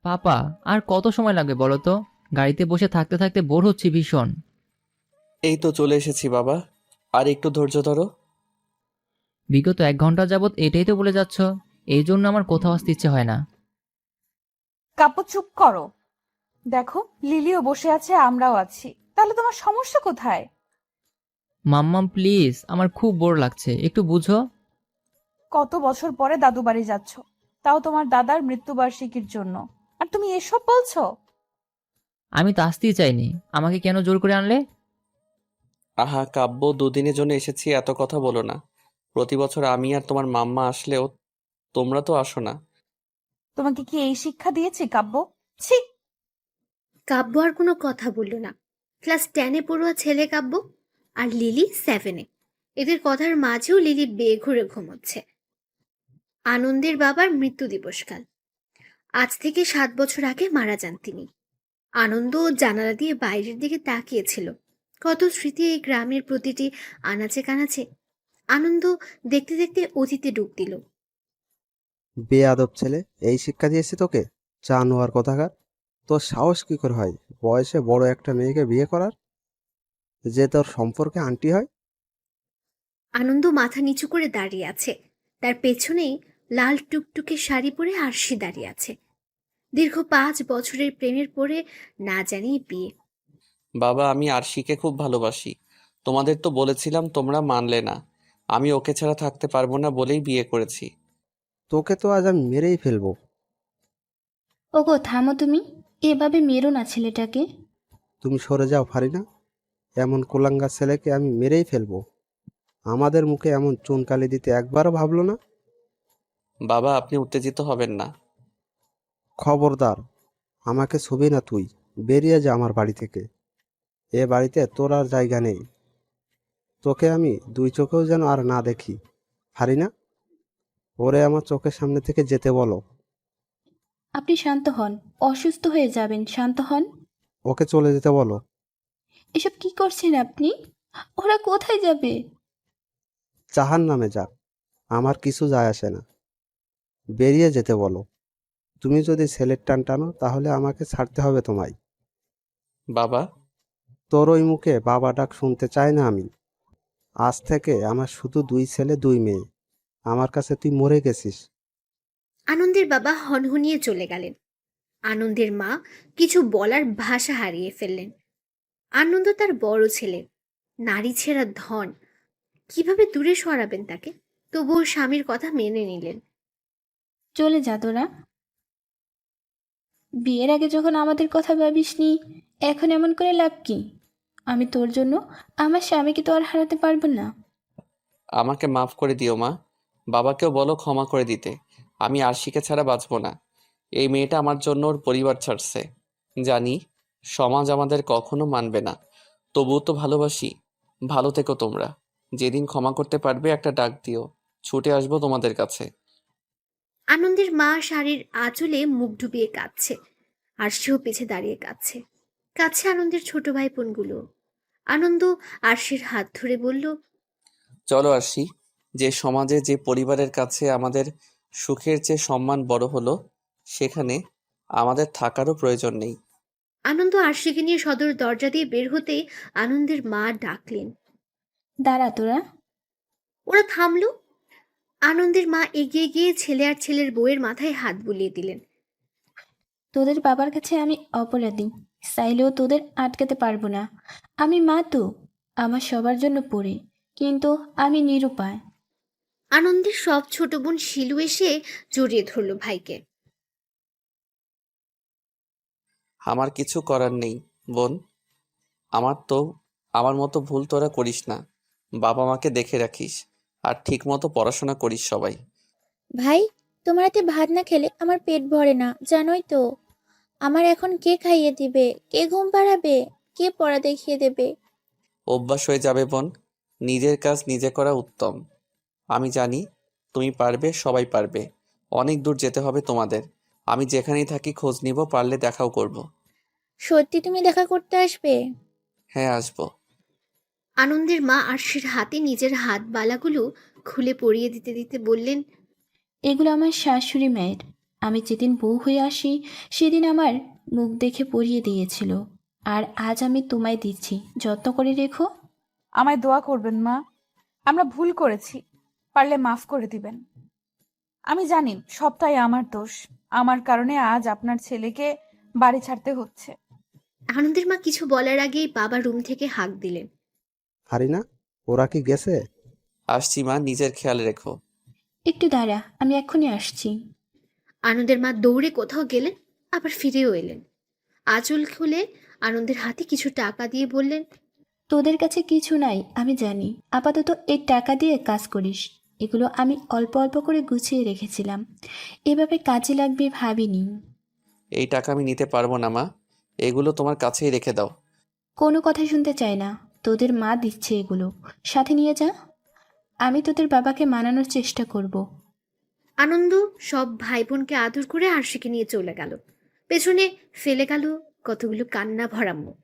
পাপা, আর কত সময় লাগবে বলো তো? গাড়িতে বসে থাকতে থাকতে বোর হচ্ছি ভীষণ। এই তো চলে এসেছি বাবা, আর একটু ধৈর্য ধরো। বিগত 1 ঘন্টা যাবৎ এটাই তো বলে যাচ্ছ। এই জন্য আমার কোথাও আসতে ইচ্ছে হয় না। কাপু চুপ করো। দেখো, লিলিও বসে আছে, আমরাও আছি, তাহলে তোমার সমস্যা কোথায়? মাম্মাম প্লিজ, আমার খুব বোর লাগছে, একটু বুঝো। কত বছর পরে দাদু বাড়ি যাচ্ছ, তাও তোমার দাদার মৃত্যুবার্ষিকীর জন্য, আর তুমি এসব বলছো? আমি তো আসতেই চাইনি, আমাকে কেন জোর করে আনলে? আহা কাব্য, দুদিনের জন্য এসেছি, এত কথা বলো না। প্রতি বছর আমি আর তোমার মাম্মা আসলেও তোমরা তো আসো না। তোমাকে কি এই শিক্ষা দিয়েছি কাব্য? ছি। কাব্য আর কোনো কথা বলল না। ক্লাস 10-এ পড়ুয়া ছেলে কাব্য, আর লিলি 7-এ। এদের কথার মাঝেও লিলি বেঘুরে ঘুমোচ্ছে। আনন্দের বাবার মৃত্যু দিবসকাল। আজ থেকে 7 বছর আগে মারা যান তিনি। আনন্দ জানালা দিয়ে বাইরের দিকে তাকিয়েছিল। কত স্মৃতি এই গ্রামের প্রতিটি আনাচে কানাচে। আনন্দ দেখতে দেখতে অতীতে ডুব দিল। বেয়াদব ছেলে, এই শিক্ষা দিয়েছে তোকে? জানোয়ার কোথাকার! তোর সাহস কি করে হয় বয়সে বড় একটা মেয়েকে বিয়ে করার, যে তোর সম্পর্কে আন্টি হয়? আনন্দ মাথা নিচু করে দাঁড়িয়ে আছে। তার পেছনেই লাল টুকটুকে শাড়ি পরে আরশি দাঁড়িয়ে আছে। দীর্ঘ 5 বছরের প্রেমের পরে না জানি বিয়ে। বাবা, আমি আরশিকে খুব ভালোবাসি। তোমাদের তো বলেছিলাম, তোমরা মানলে না। আমি ওকে ছাড়া থাকতে পারবো না বলেই বিয়ে করেছি। তোকে তো আজ আমি মেরেই ফেলবো। ওগো থামো তুমি, এভাবে মেরো না ছেলেটাকে। তুমি সরে যাও ফারিনা, এমন কুলাঙ্গার ছেলেকে আমি মেরেই ফেলবো। আমাদের মুখে এমন চুনকালি দিতে একবারও ভাবলো না। বাবা, আপনি উত্তেজিত হবেন না। খবরদার, আমাকে ছবি না তুই। বেরিয়ে যা আমার বাড়ি থেকে। এ বাড়িতে তোর আর জায়গা নেই। তোকে আমি দুই চোখেও যেন আর না দেখি। ফারিনা, ওরে আমার চোখের সামনে থেকে যেতে বলো। আপনি শান্ত হন, অসুস্থ হয়ে যাবেন, শান্ত হন। ওকে চলে যেতে বলো। এসব কি করছেন আপনি? ওরা কোথায় যাবে? জাহান নামে যাক, আমার কিছু যায় আসে না। বেরিয়ে যেতে বলো। তুমি যদি ছেলের টান টানো তাহলে আমাকে ছাড়তে হবে তোমায়। বাবা। তোর ওই মুখে বাবা ডাক শুনতে চাই না আমি। আজ থেকে আমার শুধু 2 ছেলে 2 মেয়ে। আমার কাছে তুই মরে গেছিস। আনন্দের বাবা হনহনিয়ে চলে গেলেন। আনন্দের মা কিছু বলার ভাষা হারিয়ে ফেললেন। আনন্দ তার বড় ছেলে, নারী ছেঁড়া ধন। কিভাবে দূরে সরাবেন তাকে? তবুও স্বামীর কথা মেনে নিলেন। চলে যা তোরা। বিয়ের আগে যখন আমাদের কথা ভাবিসনি, এখন এমন করে লাভ কি? আমি তোর জন্য আমার স্বামীকে তো আর হারাতে পারবো না। আমাকে মাফ করে দিও মা। বাবাকেও বলো ক্ষমা করে দিতে। আমি আরশিকে ছাড়া বাঁচবো না। এই মেয়েটা আমার জন্য ওর পরিবার ছাড়ছে। জানি সমাজ আমাদের কখনো মানবে না, তবুও তো ভালোবাসি। ভালো থেকো তোমরা। যেদিন ক্ষমা করতে পারবে একটা ডাক দিও, ছুটে আসবো তোমাদের কাছে। আনন্দের মা শাড়ির আঁচলে মুখ ডুবিয়ে কাঁদছে, আর সেও পিছে দাঁড়িয়ে কাঁদছে। কাছে আনন্দের ছোট ভাই বোনগুলো। আনন্দ আরশির হাত ধরে বলল, চলো আরশি, যে সমাজে যে পরিবারের কাছে আমাদের সুখের চেয়ে সম্মান বড় হলো, সেখানে আমাদের থাকারও প্রয়োজন নেই। আনন্দ আরশিকে নিয়ে সদর দরজা দিয়ে বের হতেই আনন্দের মা ডাকলেন। দাঁড়া তোরা। ওরা থামলো। আনন্দের মা এগিয়ে গিয়ে ছেলে আর ছেলের বউয়ের মাথায় হাত বুলিয়ে দিলেন। তোদের বাবার কাছে আমি অপরাধী, চাইলেও তোদের আটকাতে পারবো না। আমি মা তো, আমার সবার জন্য পড়ে, কিন্তু আমি নিরুপায়। আনন্দের সব ছোট বোন শিলু এসে জড়িয়ে ধরল ভাইকে। আমার কিছু করার নেই বোন। আমার তো আমার মতো ভুল তোরা করিস না। বাবা মাকে দেখে রাখিস, আর ঠিক মতো পড়াশোনা করিস সবাই। ভাই, তোমার হাতে ভাত না খেলে আমার পেট ভরে না, জানোই তো। আমার এখন কে খাইয়ে দিবে, কে ঘুম পাড়াবে, কে পড়া দেখিয়ে দেবে? অভ্যাস হয়ে যাবে বোন। নিজের কাজ নিজে করা উত্তম। আমি জানি তুমি পারবে, সবাই পারবে। অনেক দূর যেতে হবে তোমাদের। আমি যেখানেই থাকি খোঁজ নিব, পারলে দেখাও করব। সত্যি তুমি দেখা করতে আসবে? হ্যাঁ, আসবো। আনন্দের মা আরশির হাতে নিজের হাত বালাগুলো খুলে পরিয়ে দিতে দিতে বললেন, এগুলো আমার শাশুড়ি মায়ের। আমি যেদিন বউ হয়ে আসি সেদিন আমার মুখ দেখে পরিয়ে দিয়েছিল, আর আজ আমি তোমায় দিচ্ছি, যত্ন করে রেখো। আমায় দোয়া করবেন মা, আমরা ভুল করেছি, পারলে মাফ করে দিবেন। আমি জানি সবটাই আমার দোষ, আমার কারণে আজ আপনার ছেলেকে বাড়ি ছাড়তে হচ্ছে। আনন্দের মা কিছু বলার আগেই বাবা রুম থেকে হাঁক দিলেন। হারিনা, ওরা কি গেছে? আসছি মা, নিজের খেয়াল রেখো। একটু দাঁড়া, আমি এক্ষুনি আসছি। আনন্দের মা দৌড়ে কোথাও গেলেন, আবার ফিরেও এলেন। আঁচল খুলে আনন্দের হাতে কিছু টাকা দিয়ে বললেন, তোদের কাছে কিছু নাই আমি জানি, আপাতত এই টাকা দিয়ে কাজ করিস। এগুলো আমি অল্প অল্প করে গুছিয়ে রেখেছিলাম, এভাবে কাজে লাগবে ভাবিনি। এই টাকা আমি নিতে পারবো না মা, এগুলো তোমার কাছেই রেখে দাও। কোনো কথা শুনতে চাই না, তোদের মা দিচ্ছে এগুলো, সাথে নিয়ে যা। আমি তোদের বাবাকে মানানোর চেষ্টা করব। আনন্দ সব ভাই বোনকে আদর করে আরশিকে নিয়ে চলে গেল। পেছনে ফেলে গেল কতগুলো কান্না ভরা মুখ।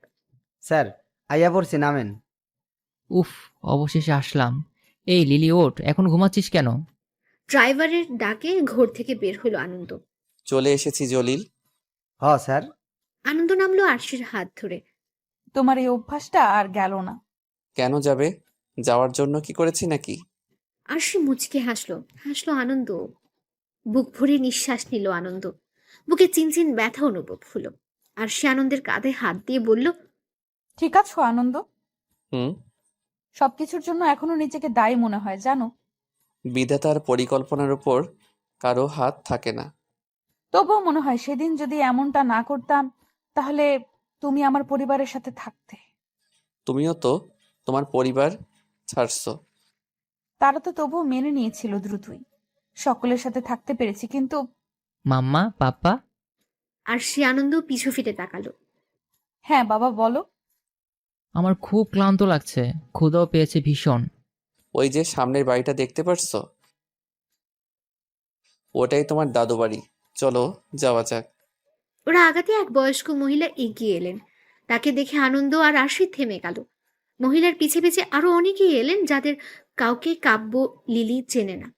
স্যার, আইয়া পড়ছি, নামেন। উফ, অবশেষে আসলাম। এই লিলি, ওঠ, এখন ঘুমাচ্ছিস কেন? ড্রাইভারের ডাকে ঘর থেকে বের হলো আনন্দ। চলে এসেছি জলিল। হ স্যার। আনন্দ নামলো আরশির হাত ধরে। তোমার এই অভ্যাসটা আর গেল না। কেন যাবে? যাওয়ার জন্য কি করেছি নাকি? আরশি মুচকে হাসলো, হাসলো আনন্দ। বুক ভরে নিঃশ্বাস নিল আনন্দ। বুকে চিনচিন ব্যথা অনুভব হলো। আরশি আনন্দের কাঁধে হাত দিয়ে বলল, ঠিক আছো আনন্দ? হুম। সবকিছুর জন্য এখনো নিজেকে দায়ী মনে হয় জানো। বিধাতার পরিকল্পনার উপর কারো হাত থাকে না। তবুও মনে হয় সেদিন যদি এমনটা না করতাম, তাহলে তুমি আমার পরিবারের সাথে থাকতে। তুমিও তো তোমার পরিবার ছাড়ছো। তারা তো তবুও মেনে নিয়েছিল দ্রুতই। সকলের সাথে থাকতে পেরেছি, কিন্তু মাম্মা, পাপ্পা। আরশি আনন্দ পিছু ফিরে তাকালো। হ্যাঁ বাবা বলো। আমার খুব ক্লান্ত লাগছে, ক্ষুধাও পেয়েছে ভীষণ। ওই যে সামনের বাড়িটা দেখতে পারছো, ওটাই তোমার দাদু বাড়ি। চলো যাওয়া যাক। ওরা আগাতে এক বয়স্ক মহিলা এগিয়ে এলেন। তাকে দেখে আনন্দ আর আরশি থেমে গেল। মহিলার পিছে পিছে আরো অনেকেই এলেন, যাদের কাউকে কাব্য লিলি চেনে না।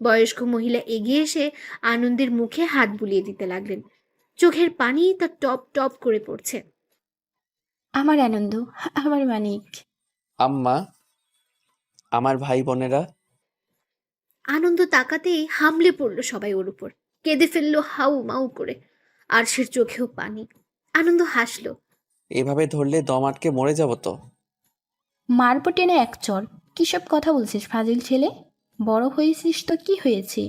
বয়স্ক মহিলা এগিয়ে এসে আনন্দের মুখে হাত বুলিয়ে দিতে লাগলেন। চোখের পানি তার টপ টপ করে পড়ছে। আমার আনন্দ, আমার মানিক। আম্মা, আমার ভাই বোনেরা। আনন্দ তাকাতেই হামলে পড়লো সবাই ওর উপর, কেঁদে ফেললো হাউ মাউ করে। আরশের চোখেও পানি। আনন্দ হাসলো। এভাবে ধরলে দম আটকে মরে যাব তো। মারবো টেনে এক চর। কিসব কথা বলছিস ফাজিল ছেলে? বড় হয়েছিস তো কি হয়েছে,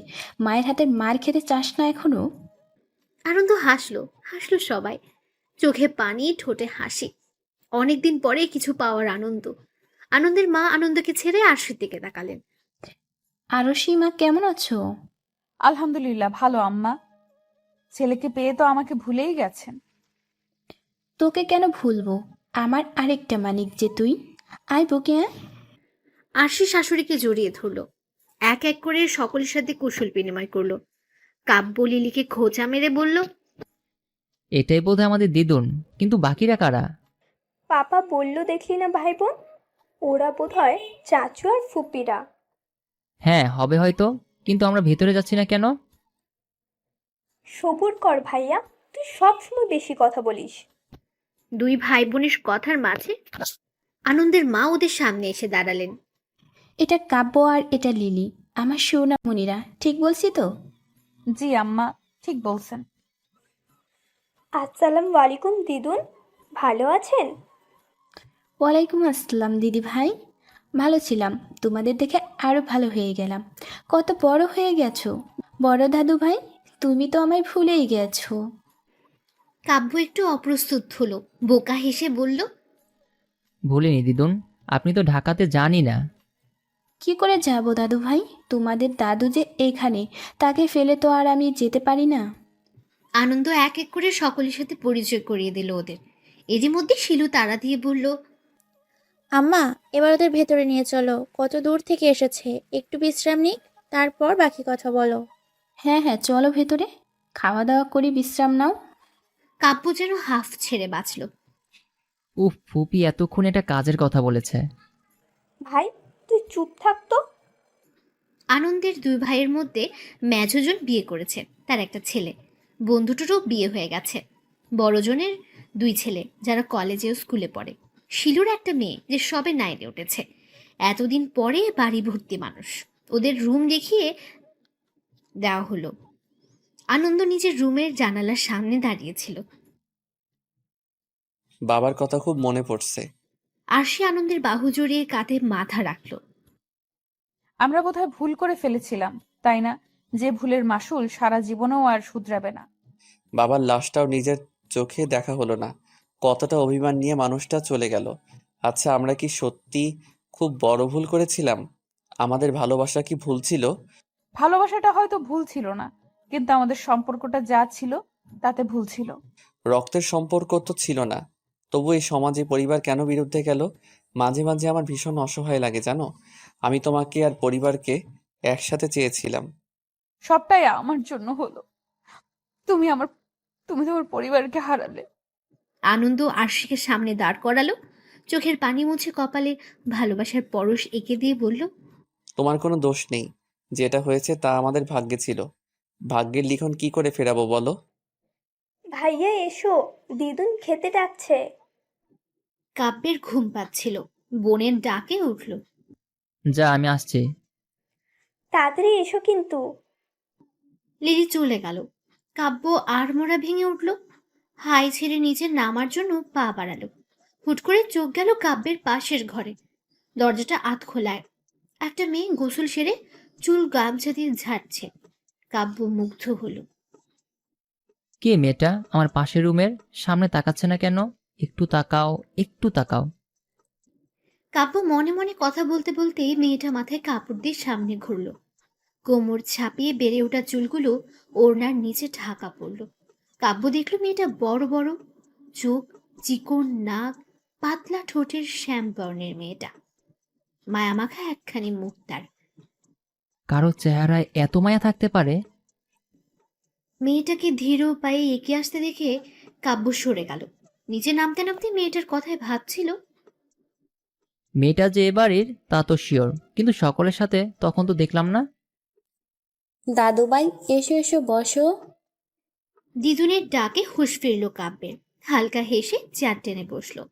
মায়ের হাতের মার খেতে চাস না এখনো? আনন্দ হাসলো, হাসলো সবাই। চোখে পানি, ঠোঁটে হাসি। অনেকদিন পরে কিছু পাওয়ার আনন্দ। আনন্দের মা আনন্দকে ছেড়ে আরশির দিকে তাকালেন। আরশি মা, কেমন আছো? আলহামদুলিল্লাহ ভালো আম্মা। ছেলেকে পেয়ে তো আমাকে ভুলেই গেছেন। তোকে কেন ভুলবো, আমার আরেকটা মানিক যে তুই। আয় বকে আয়। আরশি শাশুড়িকে জড়িয়ে ধরলো। এক এক করে সকলের সাথে কুশল বিনিময় করলো। কাব্য লিলিকে খোঁচা মেরে বলল, এটাই বোধহয় আমাদের দিদুন, কিন্তু বাকিরা কারা? পাপা বলল দেখলি না ভাই বোন, ওরা বোধহয় চাচু আর ফুপিরা। হ্যাঁ, হবে হয়তো, কিন্তু আমরা ভেতরে যাচ্ছি না কেন? সবুর কর ভাইয়া, তুই সবসময় বেশি কথা বলিস। দুই ভাই বোনের কথার মাঝে আনন্দের মা ওদের সামনে এসে দাঁড়ালেন। এটা কাব্য আর এটা লিলি, আমার সোনামণিরা, ঠিক বলছি তো? জি আম্মা, ঠিক বলছেন। আসসালামু আলাইকুম দিদুন, ভালো আছেন? ওয়ালাইকুম আসসালাম দিদি ভাই। ভালো ছিলাম, তোমাদের দেখে আরো ভালো হয়ে গেলাম। কত বড় হয়ে গেছো বড় দাদু ভাই, তুমি তো আমায় ভুলেই গেছো। কাব্য একটু অপ্রস্তুত হলো, বোকা হেসে বলল, ভুলিনি দিদুন, আপনি তো ঢাকাতে জানি না। কি করে যাব দাদু ভাই, তোমাদের দাদু যে এখানে, তাকে ফেলে তো আর আমি যেতে পারি না। আনন্দ এক এক করে সকলের সাথে পরিচয় করিয়ে দিল ওদের। এরই মধ্যে শিলু তাড়া দিয়ে বলল, আম্মা, এবার ওদের ভেতরে নিয়ে চলো, কত দূর থেকে এসেছে, একটু বিশ্রাম নিক, তারপর বাকি কথা বলো। হ্যাঁ হ্যাঁ, চলো ভেতরে, খাওয়া দাওয়া করি, বিশ্রাম নাও। কাব্য যেন হাফ ছেড়ে বাঁচল। উফ, ফুপি এতক্ষণ এটা কাজের কথা বলেছে। ভাই তুই চুপ থাক তো। আনন্দের দুই ভাইয়ের মধ্যে মেজোজন বিয়ে করেছে, তার একটা ছেলে। বন্ধুটারও বিয়ে হয়ে গেছে। বড়জনের দুই ছেলে যারা কলেজে ও স্কুলে পড়ে। শিলুর একটা মেয়ে যে সবে 9-এ উঠেছে। এতদিন পরে বাড়ি ভর্তি মানুষ। ওদের রুম দেখিয়ে দেওয়া হলো। আনন্দ নিজের রুমের জানালার সামনে দাঁড়িয়েছিল। বাবার কথা খুব মনে পড়ছে। আরশি আনন্দের বাহু জড়িয়ে কাঁধে মাথা রাখলো। আমরা বোধহয় ভুল করে ফেলেছিলাম, তাই না? যে ভুলের মাসুল সারা জীবনেও আর শুধরাবে না। বাবার লাশটাও নিজের চোখে দেখা হলো না। কতটা অভিমান নিয়ে মানুষটা চলে গেল। আচ্ছা, আমরা কি সত্যি খুব বড় ভুল করেছিলাম? আমাদের ভালোবাসা কি ভুল ছিল? ভালোবাসাটা হয়তো ভুল ছিল না, কিন্তু আমাদের সম্পর্কটা যা ছিল তাতে ভুল ছিল। রক্তের সম্পর্ক তো ছিল না, তবু এই সমাজে পরিবার কেন বিরুদ্ধে গেল? মাঝে মাঝে আমার ভীষণ অসহায় লাগে জানো। আমি তোমাকে আর পরিবারকে একসাথে চেয়েছিলাম। সবটাই আমার জন্য হলো। তুমি তোমার পরিবারকে হারালে। আনন্দ আরশিকে সামনে দাঁড় করালো, চোখের পানি মুছে কপালে ভালোবাসার পরশ এঁকে দিয়ে বলল, তোমার কোনো দোষ নেই। যেটা হয়েছে তা আমাদের ভাগ্যে ছিল। ভাগ্যের লিখন কি করে ফেরাবো বলো? ভাইয়া এসো, দিদুন খেতে ডাকছে। কাব্যের ঘুম পাচ্ছিল, বোনের ডাকে উঠল। যা, আমি আসছি। তাড়াতাড়ি এসো কিন্তু। লিলি চলে গেল। কাব্য আড়মোড়া ভেঙে উঠল, হাই ছেড়ে নিচে নামার জন্য পা বাড়ালো। হুট করে চোখ গেল কাব্যের পাশের ঘরে। দরজাটা আধ খোলায়। একটা মেয়ে গোসল সেরে চুল গামছা দিয়ে ঝাড়ছে। কাব্য মুগ্ধ হলো। কে মেয়েটা আমার পাশের রুমের সামনে তাকাচ্ছে না কেন? একটু তাকাও, একটু তাকাও। কাব্য মনে মনে কথা বলতে বলতে মেয়েটা মাথায় কাপড় দিয়ে সামনে ঘুরল। কোমর ছাপিয়ে বেড়ে ওঠা চুলগুলো ওড়নার নিচে ঢাকা পড়ল। কাব্য দেখল মেয়েটা বড় বড় চোখ, চিকন নাক, পাতলা ঠোঁটের শ্যাম বর্ণের মেয়েটা। মায়ামাখা একখানি মুখ তার। কারো চেহারায় এত মায়া থাকতে পারে? মেয়েটাকে ধীর পায়ে এগিয়ে আসতে দেখে কাব্য সরে গেল। নিচে নামতে নামতে মেয়েটার কথায় ভাবছিল, মেয়েটা যে এ বাড়ির তা তো শিওর, কিন্তু সকলের সাথে তখন তো দেখলাম না। দাদুভাই এসো এসো বসো। দিদুনের ডাকে হুঁশ ফিরল কাব্যের। হালকা হেসে চেয়ার টেনে বসলো।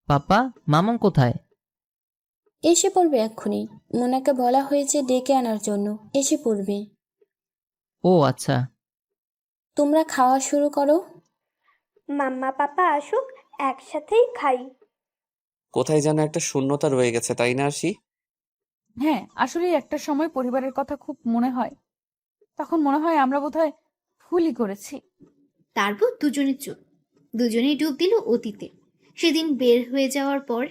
পাপা, মামাম কোথায়? এসে পড়বে এক্ষুনি, মোনাকে বলা হয়েছে ডেকে আনার জন্য, এসে পড়বে। ও আচ্ছা। তোমরা খাওয়া শুরু করো। মাম্মা পাপা আসুক, একসাথেই খাই। কোথায় যেন একটা শূন্যতা রয়ে গেছে, তাই না আরশি? হ্যাঁ, আসলে একটা সময় পরিবারের কথা খুব মনে হয়। তখন মনে হয় আমরা বোধহয় ভুলই করেছি। তারপর দুজনে চুপ। দুজনেই ডুব দিল অতীতে। সেদিন বের হয়ে যাওয়ার পর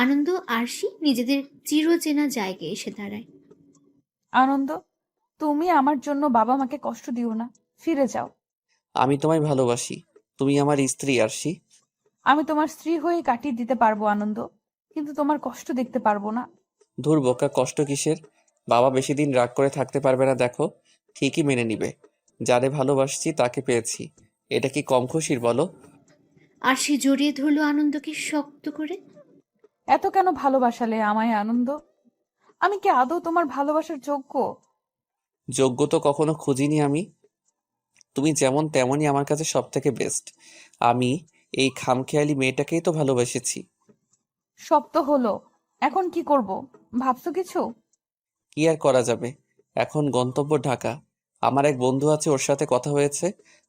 আনন্দ আরশি নিজেদের চিরচেনা জায়গায় এসে দাঁড়ায়। আনন্দ, তুমি আমার জন্য বাবা মাকে কষ্ট দিও না, ফিরে যাও। আমি তোমায় ভালোবাসি। তুমি আমার স্ত্রী আরশি। আমি তোমার স্ত্রী হয়ে কাটিয়ে দিতে পারবো আনন্দ, কিন্তু তোমার কষ্ট দেখতে পারবো না। ধুর বোকা, কষ্ট কিসের? বাবা বেশি দিন রাগ করে থাকতে পারবে না, দেখো। ঠিকই মেনে নিবে। যারে ভালোবাসছি তাকে পেয়েছি। এটা কি কম খুশির বলো? আরশি জড়িয়ে ধরল আনন্দকে শক্ত করে। এত কেন ভালোবাসালে আমায় আনন্দ? আমি কি আদৌ তোমার ভালোবাসার যোগ্য? যোগ্য তো কখনো খুঁজিনি আমি। তুমি যেমন তেমনই আমার কাছে সব থেকে বেস্ট। আমি এই খামখেয়ালি মেয়েটাকেই তো ভালোবেসেছি। সব তো হলো, এখন কি করব ভাবছো কিছু? কি আর করা যাবে, এখন গন্তব্য ঢাকা। আমার এক বন্ধু আছে, ওর সাথে কথা হয়েছে।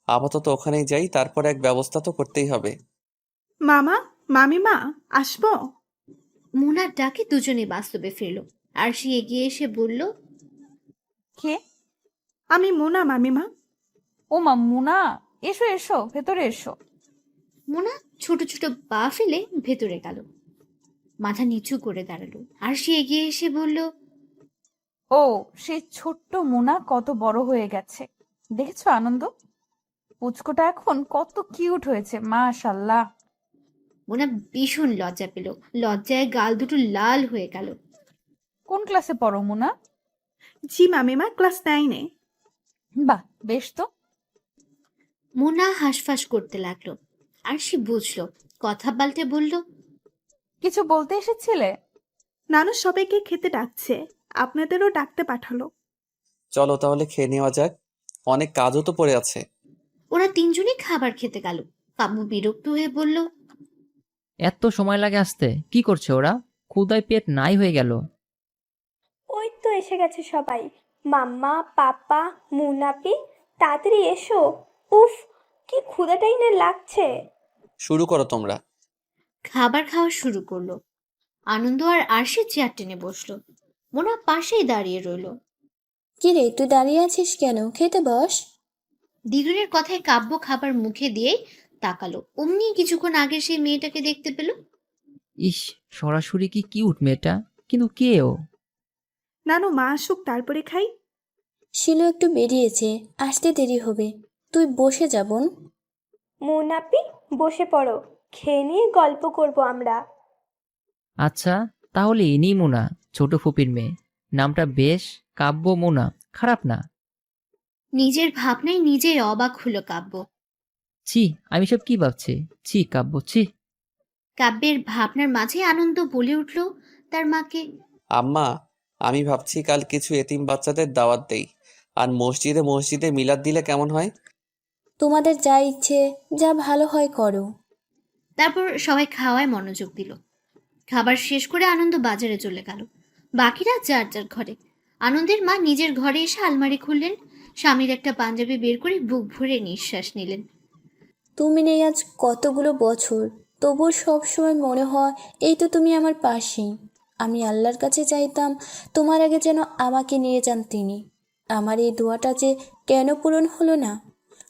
আপাতত ওখানেই যাই, তারপর এক ব্যবস্থা তো করতেই হবে। মামা, মামিমা, আসবো? মুনার ডাকে দুজনে বাস্তবে ফিরল। আরশি এগিয়ে এসে বলল, কে? আমি মোনা মামিমা। ও মা, মুনা, এসো এসো, ভেতরে এসো। মুনা ছোট ছোট পা ফেলে ভেতরে গেল। মাথা নিচু করে দাঁড়ালো। আরশি এগিয়ে এসে বলল, ও, সেই ছোট্ট মুনা কত বড় হয়ে গেছে দেখেছো আনন্দ? পুচকোটা এখন কত কিউট হয়েছে, মাশাআল্লাহ। মুনা ভীষণ লজ্জা পেল। লজ্জায় গাল দুটো লাল হয়ে গেল। কোন ক্লাসে পড়ো মুনা? জি মামিমা, ক্লাস 9-এ। বাহ, বেশ তো। মুনা হাঁসফাঁস করতে লাগলো। আরশি বুঝলো, কথা পাল্টে বলল, কিছু বলতে এসেছিলে? নানু সবাইকে খেতে ডাকছে, আপনাদেরও ডাকতে পাঠালো। চলো তাহলে খেয়ে নেওয়া যাক, অনেক কাজও তো পড়ে আছে। ওরা তিনজনই খাবার খেতে গেল। কাব্য বিরক্ত হয়ে বলল, এত সময় লাগে আসতে, কি করছে ওরা? ক্ষুধায় পেট নাই হয়ে গেল। ওই তো এসে গেছে সবাই, মাম্মা, পাপা, মুনাপি, তাড়াতাড়ি এসো। উফ, কি ক্ষুধাটাই না লাগছে। শুরু করো তোমরা। খাবার খাওয়া শুরু করলো। আনন্দ আর আরশি চেয়ার টেনে বসলো। মোনা পাশেই দাঁড়িয়ে রইল। কি রে, তুই দাঁড়িয়ে আছিস কেন? খেতে বস। দ্বিগুণের কথায় কাব্য খাবার মুখে দিয়েই তাকালো। অমনি কিছুক্ষণ আগে সেই মেয়েটাকে দেখতে পেল। ইস, সরাসরি কি কিউট মেয়েটা, কিন্তু কে ও? নানু মা আসুক তারপরে খাই। শিলু একটু বেরিয়েছে, আসতে দেরি হবে। তুই বসে যা বোন। মুনাপি, বসে পড়ো, খেয়ে নিয়ে গল্প করব আমরা। আচ্ছা, তাহলে ইনি মোনা, ছোট ফুপির মেয়ে। নামটা বেশ, কাব্য মোনা, খারাপ না। নিজের ভাবনায় নিজেই অবাক হলো কাব্য। ছি, আমি সব কি ভাবছি! ছি কাব্য, ছি। কাব্যের ভাবনার মাঝে আনন্দ বলে উঠল তার মাকে, আম্মা, আমি ভাবছি কাল কিছু এতিম বাচ্চাদের দাওয়াত দেই, আর মসজিদে মসজিদে মিলাদ দিলে কেমন হয়? তোমাদের যা ইচ্ছে, যা ভালো হয় করো। তারপর সবাই খাওয়ায় মনোযোগ দিল। খাবার শেষ করে আনন্দ বাজারে চলে গেল। বাকিরা যার যার ঘরে। আনন্দের মা নিজের ঘরে এসে আলমারি খুললেন, স্বামীর একটা পাঞ্জাবি বের করে বুক ভরে নিঃশ্বাস নিলেন। তুমি নেই আজ কতগুলো বছর, তবুও সব সময় মনে হয় এই তো তুমি আমার পাশেই। আমি আল্লাহর কাছে চাইতাম তোমার আগে যেন আমাকে নিয়ে যান তিনি। আমার এই দোয়াটা যে কেন পূরণ হলো না।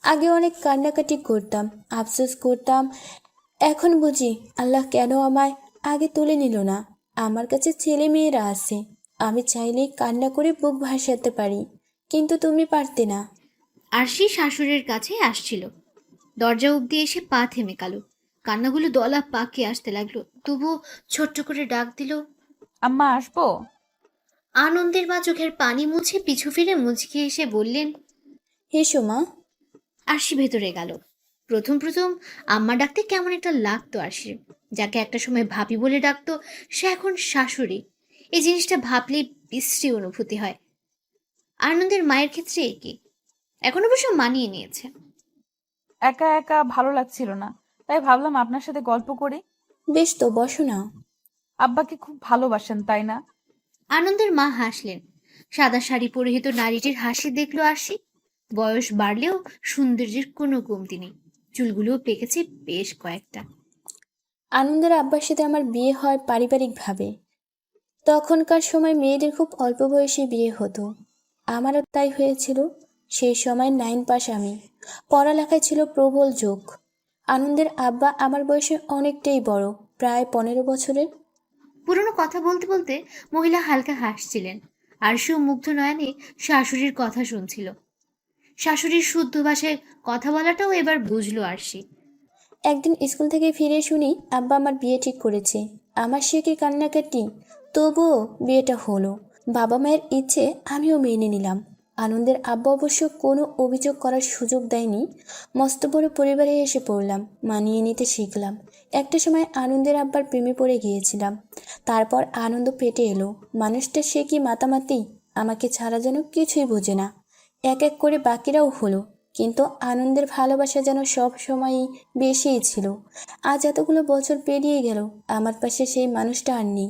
আগে অনেক কান্নাকাটি করতাম, আফসোস করতাম। এখন বুঝি আল্লাহ কেন আমায় আগে তুলে নিল না। আমার কাছে ছেলে মেয়েরা আছে, আমি চাইলেই কান্না করে বুক ভাসাতে পারি, কিন্তু তুমি পারতে না। আরশি শাশুড়ির কাছে আসছিল। দরজা অব্দি এসে পা থেমে গেল। কান্নাগুলো দলা পাকে আসতে লাগলো। তবুও ছোট্ট করে ডাক দিল, আম্মা আসবো? আনন্দের মা চোখের পানি মুছে পিছু ফিরে মুচকি এসে বললেন, এসো মা। আরশি ভেতরে গেল। প্রথম প্রথম আম্মা ডাকতে কেমন একটা লাগতো আরশির। যাকে একটা সময় ভাবি বলে ডাকতো, সে এখন শাশুড়ি। এই জিনিসটা ভাবলেই বিশ্রী অনুভূতি হয়। আনন্দের মায়ের ক্ষেত্রে একই। এখন অবশ্য মানিয়ে নিয়েছে। একা একা ভালো লাগছিল না, তাই ভাবলাম আপনার সাথে গল্প করি। বেশ তো, বসো না। আব্বাকে খুব ভালোবাসেন তাই না? আনন্দের মা হাসলেন। সাদা শাড়ি পরিহিত নারীটির হাসি দেখলো আরশি। বয়স বাড়লেও সৌন্দর্যের কোনো কমতি নেই। চুলগুলোও পেকেছে বেশ কয়েকটা। আনন্দের আব্বার সাথে আমার বিয়ে হয় পারিবারিকভাবে। তখনকার সময় মেয়েদের খুব অল্প বয়সে বিয়ে হতো, আমারও তাই হয়েছিল। সেই সময় 9 পাস আমি, পড়ালেখায় ছিল প্রবল ঝোঁক। আনন্দের আব্বা আমার বয়সে অনেকটাই বড়, প্রায় 15 বছরের। পুরনো কথা বলতে বলতে মহিলা হালকা হাসছিলেন। আরশিও মুগ্ধ নয়নে শাশুড়ির কথা শুনছিল। শাশুড়ির শুদ্ধ ভাষায় কথা বলাটাও এবার বুঝলো আরশি। একদিন স্কুল থেকে ফিরে শুনি আব্বা আমার বিয়ে ঠিক করেছে। আমার সে কি কান্নাকাটি, তবুও বিয়েটা হলো। বাবা মায়ের ইচ্ছে আমিও মেনে নিলাম। আনন্দের আব্বা অবশ্য কোনো অভিযোগ করার সুযোগ দেয়নি। মস্ত বড় পরিবারে এসে পড়লাম, মানিয়ে নিতে শিখলাম। একটা সময় আনন্দের আব্বার প্রেমে পড়ে গিয়েছিলাম। তারপর আনন্দ পেটে এলো। মানুষটা সে কি মাতামাতি, আমাকে ছাড়া যেন কিছুই বোঝে না। এক এক করে বাকিরাও হলো, কিন্তু আনন্দের ভালোবাসা যেন সব সময়ই বেশিই ছিল। আজ এতগুলো বছর পেরিয়ে গেল, আমার পাশে সেই মানুষটা আর নেই।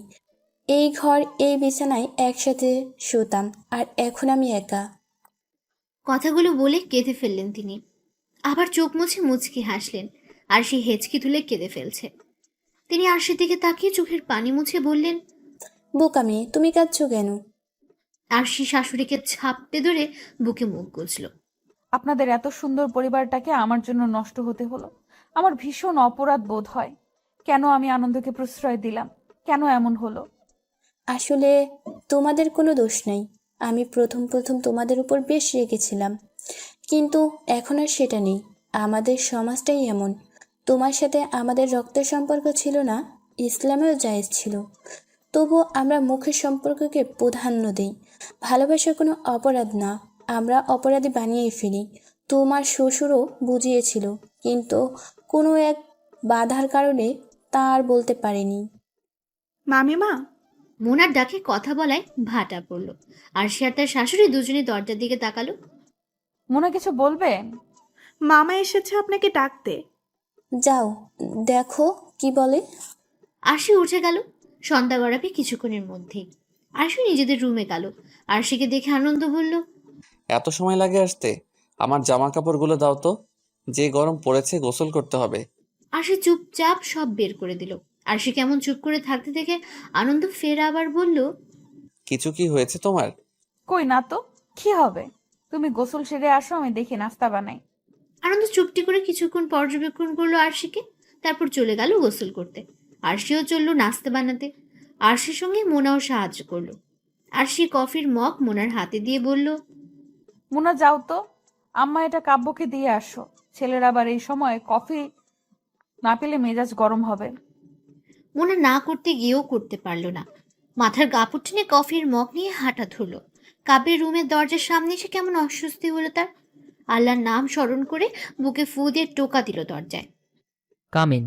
এই ঘর, এই বিছানায় একসাথে শুতাম, আর এখন আমি একা। কথাগুলো বলে কেঁদে ফেললেন তিনি। আবার চোখ মুছে মুচকি হাসলেন। আরশি হেঁচকি তুলে কেঁদে ফেলছে। তিনি আরশির দিকে তাকিয়ে চোখের পানি মুছে বললেন, বোকা মেয়ে, তুমি কাঁদছো কেন? আরশি শাশুড়িকে ঝাপটে ধরে বুকে মুখ গুজল। আপনাদের এত সুন্দর পরিবারটাকে আমার জন্য নষ্ট হতে হলো। আমার ভীষণ অপরাধ বোধ হয়। কেন আমি আনন্দকে প্রশ্রয় দিলাম? কেন এমন হলো? আসলে তোমাদের কোনো দোষ নেই। আমি প্রথম প্রথম তোমাদের উপর বেশ রেগেছিলাম, কিন্তু এখন আর সেটা নেই। আমাদের সমাজটাই এমন। তোমার সাথে আমাদের রক্তের সম্পর্ক ছিল না, ইসলামেও জায়েজ ছিল। তবুও আমরা মুখের সম্পর্ককে প্রাধান্য দিই। ভালোবাসা কোনো অপরাধ না, আমরা অপরাধী বানিয়েই ফেলি। তোমার শ্বশুরও বুঝিয়েছিল, কিন্তু কোনো এক বাধার কারণে তা আর বলতে পারেনি। মামিমা, মোনার ডাকে কথা বলায় ভাটা পড়ল। আর সে আর তার শাশুড়ি দুজনে দরজার দিকে তাকালো। মোনা কিছু বলবে? মামা এসেছে আপনাকে ডাকতে। যাও, দেখো কি বলে। আরশি উঠে গেল। সন্ধ্যা গড়াবে কিছুক্ষণের মধ্যেই। আরশি নিজেদের রুমে গেল। আরশিকে দেখে আনন্দ বলল, এত সময় লাগে আসতে? আমার জামা কাপড়গুলো দাও তো, যে গরম পড়েছে গোসল করতে হবে। আরশি চুপচাপ সব বের করে দিল। আরশি কেমন চুপ করে থাকতে দেখে আনন্দ ফের আবার বলল, কিছু কি হয়েছে তোমার? কই না তো, কি হবে? তুমি গোসল সেরে আসো, আমি দেখি নাস্তা বানাই। আনন্দ চুপটি করে কিছুক্ষণ পর্যবেক্ষণ করলো আরশিকে, তারপর চলে গেল গোসল করতে। আরশিও চলল নাস্তা বানাতে। আরশির সঙ্গে মোনাও সাহায্য করলো। আরশি কফির মগ মোনার হাতে দিয়ে বলল, মোনা যাও তো, আম্মা এটা কাব্যকে দিয়ে আসো। ছেলের আবার এই সময় কফি না পেলে মেজাজ গরম হবে। মোনা না করতে গিয়েও করতে পারল না। মাথার কাপড় টেনে কফির মগ নিয়ে হাঁটা ধরল। কাব্যের রুমের দরজার সামনে এসে কেমন অস্বস্তি হলো তার। আল্লাহর নাম স্মরণ করে বুকে ফু দিয়ে টোকা দিল দরজায়। কামিন।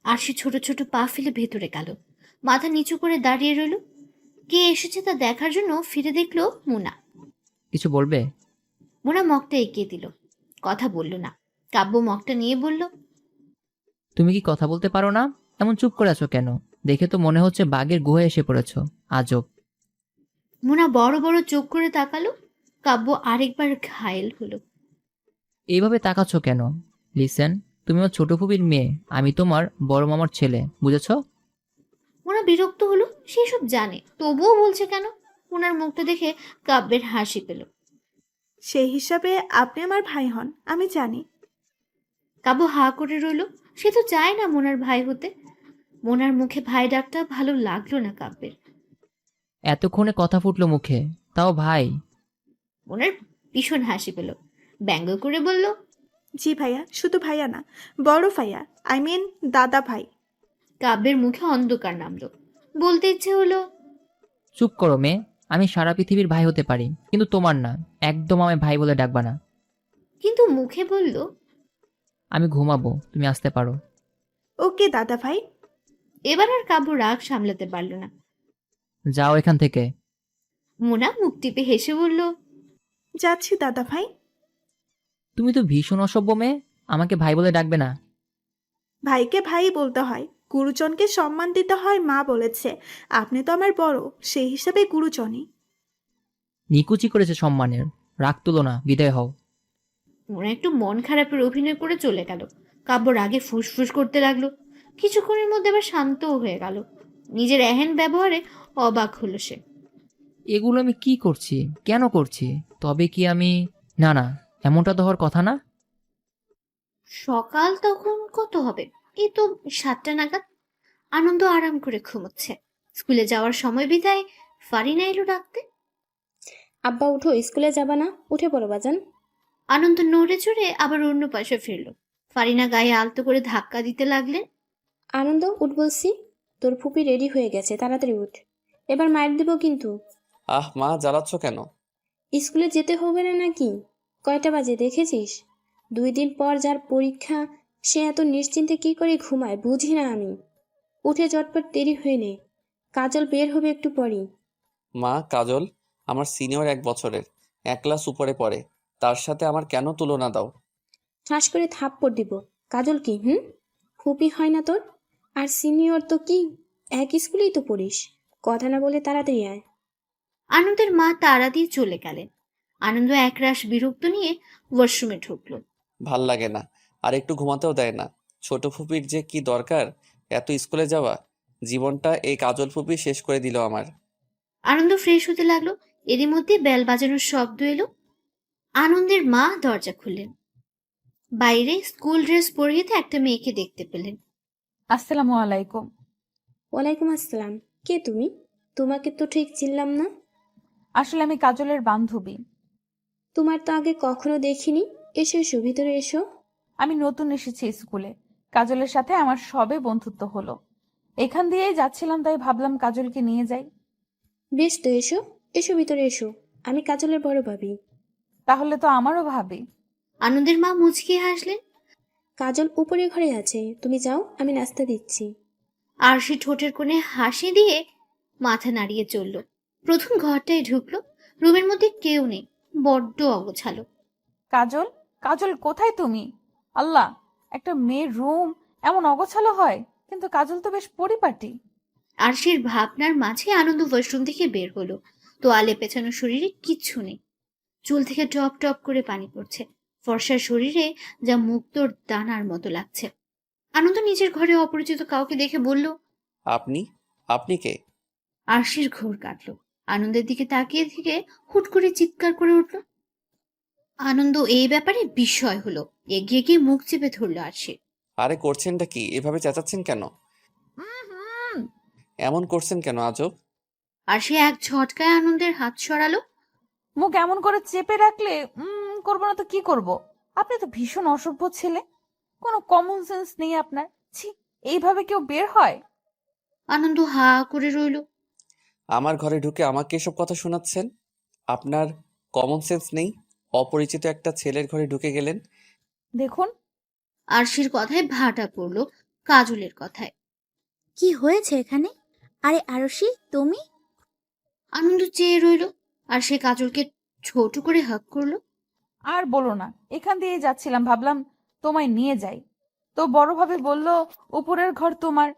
আরশি ছোট ছোট পা ফেলে ভেতরে গেল। মাথা নিচু করে দাঁড়িয়ে রইল। কে এসেছে তা দেখার জন্য ফিরে দেখলো মোনা। কিছু বলবে? মোনা মগটা এগিয়ে দিল। কথা বলল না। কাব্য মগটা নিয়ে বলল, তুমি কি কথা বলতে পারো না? এমন চুপ করে আছো কেন? দেখে তো মনে হচ্ছে বাঘের গুহায় এসে পড়েছো। আজব। মোনা বড় বড় চোখ করে তাকালো। কাব্য আরেকবার ঘায়েল হলো। এইভাবে তাকাচ্ছ কেন? লিসেন, তুমি আমার ছোট ফুপির মেয়ে, আমি তোমার বড় মামার ছেলে, বুঝেছো? মোনা বিরক্ত হলো। সে সব জানে, তবুও বলছে কেন? মোনার মুখটা দেখে কাব্যের হাসি পেল। সেই হিসাবে আপনি আমার ভাই হন, আমি জানি। কাব্য হা করে রইল। সে তো চায় না মোনার ভাই হতে। মোনার মুখে ভাই ডাকটা ভালো লাগলো না কাব্যের। এতক্ষণে কথা ফুটলো মুখে, তাও ভাই? মোনার ভীষণ হাসি পেল। ব্যঙ্গ করে বলল, জি ভাইয়া, শুধু ভাইয়া না, বড় ভাইয়া, আই মিন দাদা ভাই। কাব্যের মুখে অন্ধকার নামলো। বলতে ইচ্ছে হলো, চুপ করো মেয়ে, আমি সারা পৃথিবীর ভাই হতে পারি, কিন্তু তোমার না। একদম আমায় ভাই বলে ডাকবা না। কিন্তু মুখে বলল, আমি ঘুমাবো, তুমি আসতে পারো। ওকে দাদা ভাই। এবার আর কাব্য রাগ সামলাতে পারল না। যাও এখান থেকে। মোনা মুখ টিপে হেসে বলল, যাচ্ছি দাদা ভাই। তুমি তো ভীষণ অসভ্য মেয়ে, আমাকে ভাই বলে ডাকবে না। ভাইকে ভাই বলতে হয়, গুরুজনকে সম্মান দিতে হয়, মা বলেছে। আপনি তো আমার বড়, সেই হিসাবে গুরুজনই। নিকুচি করেছে সম্মানের। রাগ তুলো না, বিদায় হও। মোনা একটু মন খারাপের অভিনয় করে চলে গেল। কাব্য রাগে ফুসফুস করতে লাগলো। কিছুক্ষণের মধ্যে আবার শান্তও হয়ে গেল। নিজের এহেন ব্যবহারে অবাক হলো সে। এগুলো আমি কি করছি, কেন করছি? তবে কি আমি... না না, এমনটা তো হওয়ার কথা না। সকাল তখন কত হবে? এই তো 7টা নাগাদ। আনন্দ আরাম করে ঘুমোচ্ছে। স্কুলে যাওয়ার সময় বিদায় ফারিনা এলো ডাকতে। আব্বা উঠো, স্কুলে যাবা না? উঠে পড়ো বাজান। আনন্দ নড়ে চড়ে আবার অন্য পাশে ফিরল। ফারিনা গায়ে আলতো করে ধাক্কা দিতে লাগলেন। আনন্দ উঠ বলছি। তোর ফুপি রেডি হয়ে গেছে, তাড়াতাড়ি উঠ। এবার মায়ের দেবো কিন্তু। আহ মা, জ্বালাচ্ছ কেন? স্কুলে যেতে হবে না নাকি? কয়টা বাজে দেখেছিস? 2 দিন পর যার পরীক্ষা, সে এত নিশ্চিন্তে কি করে ঘুমায় বুঝি না আমি। উঠে চটপট দেরি হয়ে নে, কাজল বের হবে একটু পরই। মা, কাজল আমার সিনিয়র 1 বছরের, 1 ক্লাস উপরে পড়ে। তার সাথে আমার কেন তুলনা দাও? ঠাস করে থাপ্পড় দিব। কাজল কি ফুপি হয় না তোর? আর সিনিয়র তো কি, এক স্কুলেই তো পড়িস। কথা না বলে তাড়াতাড়ি আয়। আনন্দের মা তাড়া দিয়ে চলে গেলেন। আনন্দ একরাশ বিরক্ত নিয়ে ওয়াশরুমে ঢুকলো। ভাল লাগে না, আর একটু ঘুমাতেও দেয় না। ছোট ফুপির যে কি দরকার এত স্কুলে যাওয়া? জীবনটা এই কাজল ফুপি শেষ করে দিল আমার। আনন্দ ফ্রেশ হতে লাগলো। এরই মধ্যে বেল বাজানোর শব্দ এলো। আনন্দের মা দরজা খুললেন। বাইরে স্কুল ড্রেস পরিহিত একটা মেয়েকে দেখতে পেলেন। আসসালামু আলাইকুম। ওয়ালাইকুম আসসালাম। কে তুমি? তোমাকে তো ঠিক চিনলাম না। আসলে আমি কাজলের বান্ধবী। তোমার তো আগে কখনো দেখিনি। এসো এসো, ভিতরে এসো। আমি নতুন এসেছি স্কুলে। কাজলের সাথে আমার সবে বন্ধুত্ব হলো। এখান দিয়েই যাচ্ছিলাম, তাই ভাবলাম কাজলকে নিয়ে যাই। বেশ তো, এসো এসো, ভিতরে এসো। আমি কাজলের বড় ভাবি। তাহলে তো আমারও ভাবি। আনন্দের মা মুচকি হাসলেন। কাজল উপরে ঘরে আছে, তুমি যাও, আমি নাস্তা দিচ্ছি। আরশি ঠোঁটের কোণে হাসি দিয়ে মাথা নাড়িয়ে চলল। প্রথম ঘরটায় ঢুকলো, রুমের মধ্যে কেউ নেই, বড্ড অগোছালো। কাজল, কাজল কোথায় তুমি? আল্লাহ, একটা মেয়ের রুম এমন অগোছালো হয়? কিন্তু কাজল তো বেশ পরিপাটি। আরশির ভাবনার মাঝে আনন্দ ওয়াশরুম থেকে বের হলো। তোয়ালে পেছানো শরীরে কিচ্ছু নেই, চুল থেকে টপ টপ করে পানি পড়ছে, ফর্সা শরীরে যা মুক্তোর দানার মতো লাগছে। আনন্দ নিজের ঘরে অপরিচিত কাউকে দেখে বলল, আপনি আপনি কে? আরশির ঘোর কাটলো। আনন্দের দিকে তাকিয়ে থেকে হুট করে চিৎকার করে উঠল। আনন্দ এই ব্যাপারে বিস্ময় হলো, এগিয়ে গিয়ে মুখ চেপে ধরলো আরশি। আরে করছেনটা কি? এভাবে চেঁচাচ্ছেন কেন? এমন করছেন কেন আজব? আরশি এক ঝটকায় আনন্দের হাত সরালো। মুখ এমন করে চেপে রাখলে করবো না তো কি করব? আপনি তো ভীষণ অসভ্য ছেলে, কোনো কমন সেন্স নেই আপনার। ছি, এইভাবে কেউ বের হয়? আনন্দ হা করে রইল। আমার ঘরে ঢুকে আমাকে এসব কথা শোনাচ্ছেন? আপনার কমন সেন্স নেই? অপরিচিত একটা ছেলের ঘরে ঢুকে গেলেন। দেখুন, আরশির কথায় ভাটা পড়লো কাজলের কথায়। কি হয়েছে এখানে? আরে আরশি, তুমি? আনন্দ চেয়ে রইল, আর সে কাজলকে ছোট করে হাক করলো। আর বলো না, এখান দিয়ে যাচ্ছিলাম, ভাবলাম তোমায় নিয়ে যাই। তো বড়ভাবে বলল উপরের ঘর তোমার।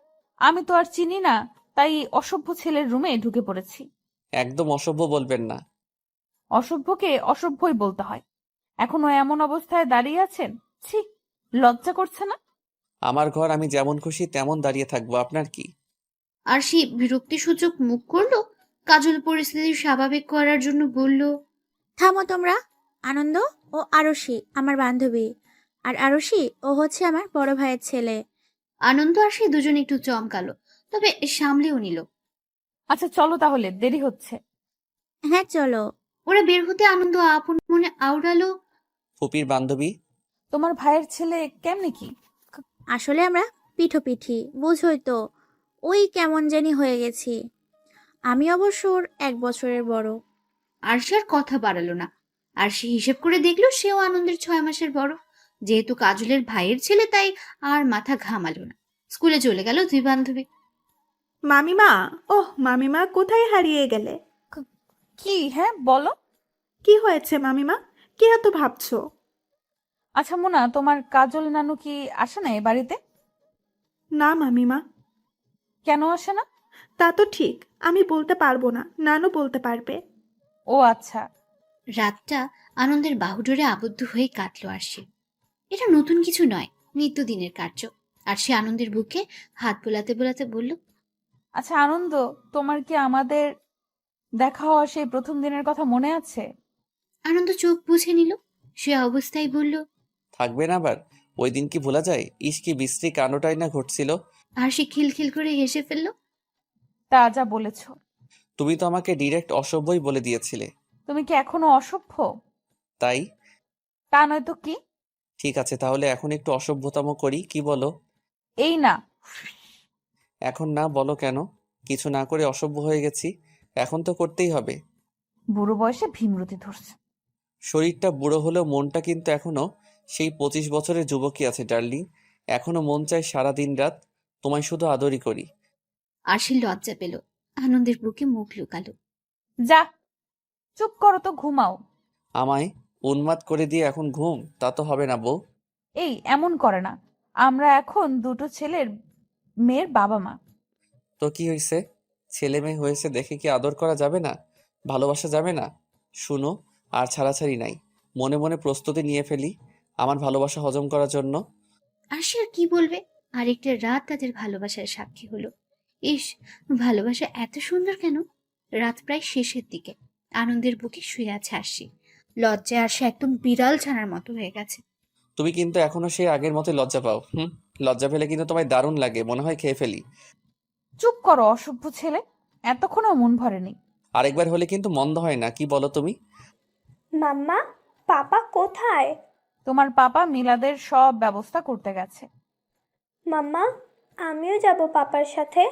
আমি তো আর চিনি না, তাই অসভ্য ছেলের রুমে ঢুকে পড়েছি। একদম অসভ্য বলবেন না। অসভ্যকে অসভ্যই বলতে হয়। এখনো এমন অবস্থায় দাঁড়িয়ে আছেন? ছি, লজ্জা করছে না? আমার ঘর, আমি যেমন খুশি তেমন দাঁড়িয়ে থাকবো, আপনার কি? আরশি বিরক্তিসূচক মুখ করলো। কাজল পরিস্থিতি স্বাভাবিক করার জন্য বলল, থামো তোমরা। আনন্দ ও আরশি আমার বান্ধবী, আর আরশি ও হচ্ছে আমার বড় ভাইয়ের ছেলে। আনন্দ আর সে দুজন একটু চমকালো, তবে সামলেও নিল। আচ্ছা চলো তাহলে, দেরি হচ্ছে। হ্যাঁ চলো। ওরা বের হতে আনন্দ আপন মনে আওড়ালো, ফুপির বান্ধবী। তোমার ভাইয়ের ছেলে কেমনে কি? আসলে আমরা পিঠোপিঠি, বুঝোই তো, ওই কেমন জানি হয়ে গেছি। আমি অবশ্য ওর 1 বছরের বড়। আরশি আর কথা বাড়ালো না। আরশি হিসেব করে দেখলো সেও আনন্দের 6 মাসের বড়। যেহেতু কাজলের ভাইয়ের ছেলে, তাই আর মাথা ঘামালো না। স্কুলে চলে গেল দুই বান্ধবী। মামিমা, ওহ মামিমা, কোথায় হারিয়ে গেলে? কি? হ্যাঁ বলো। কি হয়েছে মামিমা? কি এত ভাবছো? আচ্ছা মোনা, তোমার কাজল নানু কি আসে না এ বাড়িতে? না মামিমা। কেন আসে না? তা তো ঠিক, আমি বলতে পারবো না, নানু বলতে পারবে। ও আচ্ছা। রাতটা আনন্দের বাহুডোরে আবদ্ধ হয়ে কাটলো আরশি। এটা নতুন কিছু নয়, নিত্যদিনের কার্য। আর সে আনন্দের বুকে হাত বোলাতে বোলাতে বলল, আচ্ছা আনন্দ, তোমার কি আমাদের দেখা হওয়া সেই প্রথম দিনের কথা মনে আছে? আনন্দ চোখ বুঝে নিল। সে অবস্থায় বলল, থাকবেন আবার? ওই দিন কি ভোলা যায়? ইস, কি বিশ্রী কাণ্ডটাই না ঘটছিল। আর সে খিলখিল করে হেসে ফেলল। তা যা বলেছ। তুমি তো আমাকে ডিরেক্ট অসভ্যই বলে দিয়েছিলে। তুমি কি এখনো অসভ্য? তাই? তা নয় তো কি? ঠিক আছে, তাহলে এখন একটু অসভ্যতম করি, কি বলো? এই না। এখন না? বলো কেন? কিছু না করে অসভ্য হয়ে গেছি, এখন তো করতেই হবে। বুড়ো বয়সে ভীমরতি ধরছে। শরীরটা বুড়ো হলেও মনটা কিন্তু এখনো সেই 25 বছরের যুবকই আছে ডার্লিং। এখনো মন চায় সারা দিন রাত তোমায় শুধু আদরই করি। আর সে লজ্জা পেল, আনন্দের বুকে মুখ লুকালো। যা, চুপ করো তো, ঘুমাও। আমায় উন্মাদ করে দিয়ে এখন ঘুম? তা তো হবে না বউ। এই এমন করে না, আমরা এখন দুটো ছেলের মেয়ের বাবা মা। তো কি হয়েছে? ছেলে মেয়ে হয়েছে দেখে কি আদর করা যাবে না? ভালোবাসা যাবে না? শুনো, আর ছাড়াছাড়ি নাই। মনে মনে প্রস্তুতি নিয়ে ফেলি আমার ভালোবাসা হজম করার জন্য। আর সে আর কি বলবে? আরেকটা রাত তাদের ভালোবাসার সাক্ষী হলো। ইস, ভালোবাসা এত সুন্দর কেন? রাত প্রায় শেষের দিকে। আনন্দের বুকে শুয়ে আছে আরশি। লজ্জায় আর সে একদম বিড়াল ছানার মতো হয়ে গেছে। তুমি কিন্তু এখনো সেই আগের মতো লজ্জা পাও। লজ্জা পেলে কিন্তু তোমায় দারুণ লাগে, মনে হয় খেয়ে ফেলি। চুপ করো অসভ্য ছেলে, এতক্ষণও মন ভরেনি। আরেকবার হলে কিন্তু মন্দ হয় না, কি বলো তুমি? মাম্মা, পাপা কোথায়? তোমার পাপা মিলাদের সব ব্যবস্থা করতে গেছে। মাম্মা, আমিও যাব পাপার সাথে।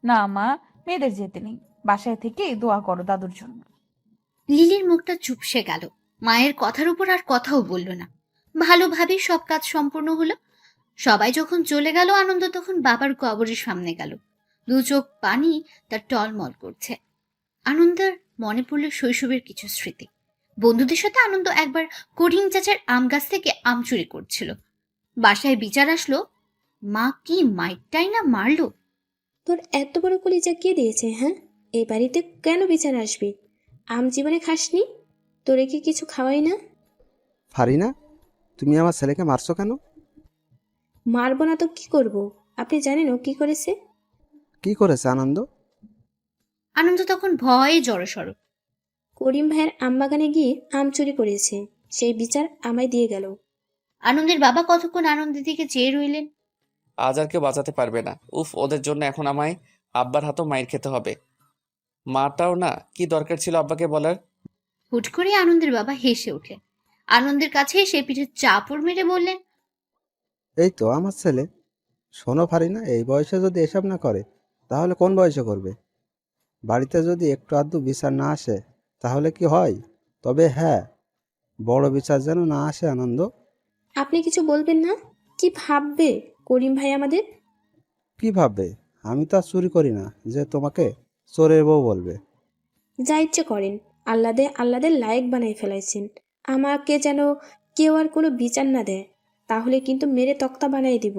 না মা, মেয়েদের যেতে নেই, বাসায় থেকে দোয়া করো দাদুর জন্য। লিলির মুখটা চুপসে গেল। মায়ের কথার উপর আর কথাও বলল না। ভালোভাবেই সব কাজ সম্পূর্ণ হলো। সবাই যখন চলে গেল, আনন্দ তখন বাবার কবরের সামনে গেল। দু চোখ পানি তার টলমল করছে। আনন্দের মনে পড়ল শৈশবের কিছু স্মৃতি। বন্ধুদের সাথে আনন্দ একবার করিম চাচার আম গাছ থেকে আম চুরি করছিল। বাসায় বিচার আসলো, মা কি মাইরটাই না মারলো। তোর এত বড় কলিজা কে দিয়েছে? হ্যাঁ, এই বাড়িতে কেন বিচার আসবি? আম জীবনে খাসনি? তোরে কি কিছু খাওয়াই না? ফারিনা, তুমি আমার ছেলেকে মারছো কেন? মারবো না তো কি করব? আপনি জানেন ও কি করেছে? কি করেছে আনন্দ? আনন্দ তখন ভয়ে জড়সড়। করিম ভাইয়ের আম বাগানে গিয়ে আম চুরি করেছে, সেই বিচার আমায় দিয়ে গেল। আনন্দের বাবা কতক্ষণ আনন্দের দিকে চেয়ে রইলেন। আজ আর কেউ বাঁচাতে পারবে না। উফ, ওদের জন্য এখন আমায় আব্বার হাতও মাইর খেতে হবে। মাটাও না, কি দরকার ছিল আব্বাকে বলার? হুট করে আনন্দের বাবা হেসে উঠলেন। আনন্দের কাছে এসে পিঠে চাপড় মেরে বললেন, এই তো আমার ছেলে। শোনো ফারিনা, এই বয়সে যদি এসব না করে তাহলে কোন বয়সে করবে? বাড়িতে যদি একটু আধটু বিচার না আসে তাহলে কি হয়? তবে হ্যাঁ, বড় বিচার যেন না আসে আনন্দ। আপনি কিছু বলবেন না? কি ভাববে করিম ভাই আমাদের? কি ভাববে? আমি তো আর চুরি করি না যে তোমাকে চোরের বউ বলবে। যা ইচ্ছে করেন, আল্লাদের লায়েক বানাই ফেলাইছেন। আমাকে যেন কেউ আর কোনো বিচার না দেয়, তাহলে কিন্তু মেরে তক্তা বানাই দিব।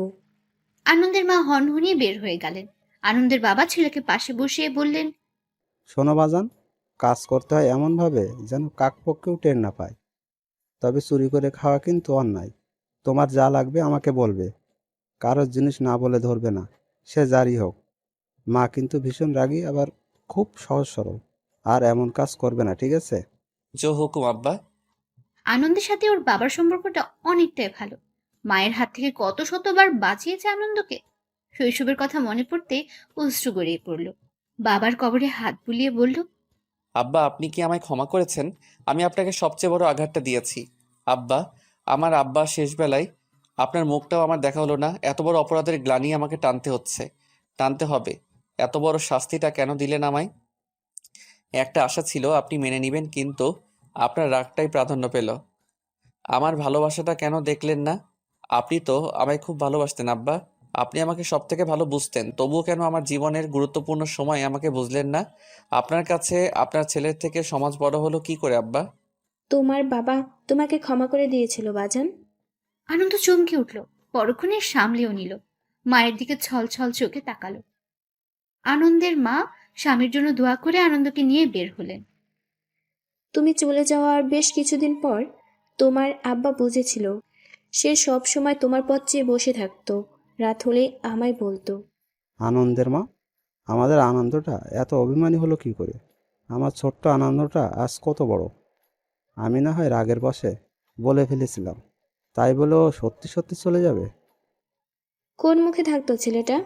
আনন্দের মা হনহনিয়ে বের হয়ে গেলেন। আনন্দের বাবা ছেলেকে পাশে বসিয়ে বললেন, শোনো বাজান, কাজ করতে হয় এমনভাবে যেন কাকপক্ষেও টের না পায়। তবে চুরি করে খাওয়া কিন্তু অন্যায়। তোমার যা লাগবে আমাকে বলবে, কারোর জিনিস না বলে ধরবে না, সে যারই হোক। মা কিন্তু ভীষণ রাগী, আবার খুব সহজ সরল। আর এমন কাজ করবে না, ঠিক আছে? জো হুকুম আব্বা। আনন্দের সাথে ওর বাবার সম্পর্কটা অনেকটাই ভালো। মায়ের হাত থেকে কত শতবার বাঁচিয়েছে আনন্দকে। শৈশবের কথা মনে পড়তে অশ্রু গড়িয়ে পড়ল। বাবার কবরে হাত বুলিয়ে বলল, আব্বা, আপনি কি আমায় ক্ষমা করেছেন? আমি আপনাকে সবচেয়ে বড় আঘাতটা দিয়েছি। আব্বা, আমার আব্বা শেষ বেলায় আপনার মুখটাও আমার দেখা হলো না। এত বড় অপরাধের গ্লানি আমাকে টানতে হবে। এত বড় শাস্তিটা কেন দিলেন আমায়? একটা আশা ছিল আপনি মেনে নেবেন, কিন্তু আপনার রাগটাই প্রাধান্য পেল। আমার ভালোবাসাটা কেন দেখলেন না? আপনি তো আমায় খুব ভালোবাসতেন আব্বা। আপনি আমাকে সব থেকে ভালো বুঝতেন, তবুও কেন আমার জীবনের গুরুত্বপূর্ণ সময় আমাকে বুঝলেন না? আপনার কাছে আপনার ছেলের থেকে সমাজ বড় হলো কি করে আব্বা? তোমার বাবা তোমাকে ক্ষমা করে দিয়েছিল বাজান। আনন্দ চমকে উঠল। পরক্ষণে সামলেও নিল। মায়ের দিকে ছল ছল চোখে তাকালো। আনন্দের মা স্বামীর জন্য দোয়া করে আনন্দকে নিয়ে বের হলেন। তুমি চলে যাওয়ার বেশ কিছুদিন পর তোমার আব্বা বুঝেছিল। সে সব সময় তোমার পথ চেয়ে বসে থাকতো। রাত হলে আমায় বলতো। আনন্দের মা, আমাদের আনন্দটা এত অভিমানী হলো কি করে? আমার ছোট্ট আনন্দটা আজ কত বড়! আমি না হয় রাগের বশে বলে ফেলেছিলাম, তাই বলে ও সত্যি সত্যি চলে যাবে? কোন মুখে থাকতো ছেলেটা?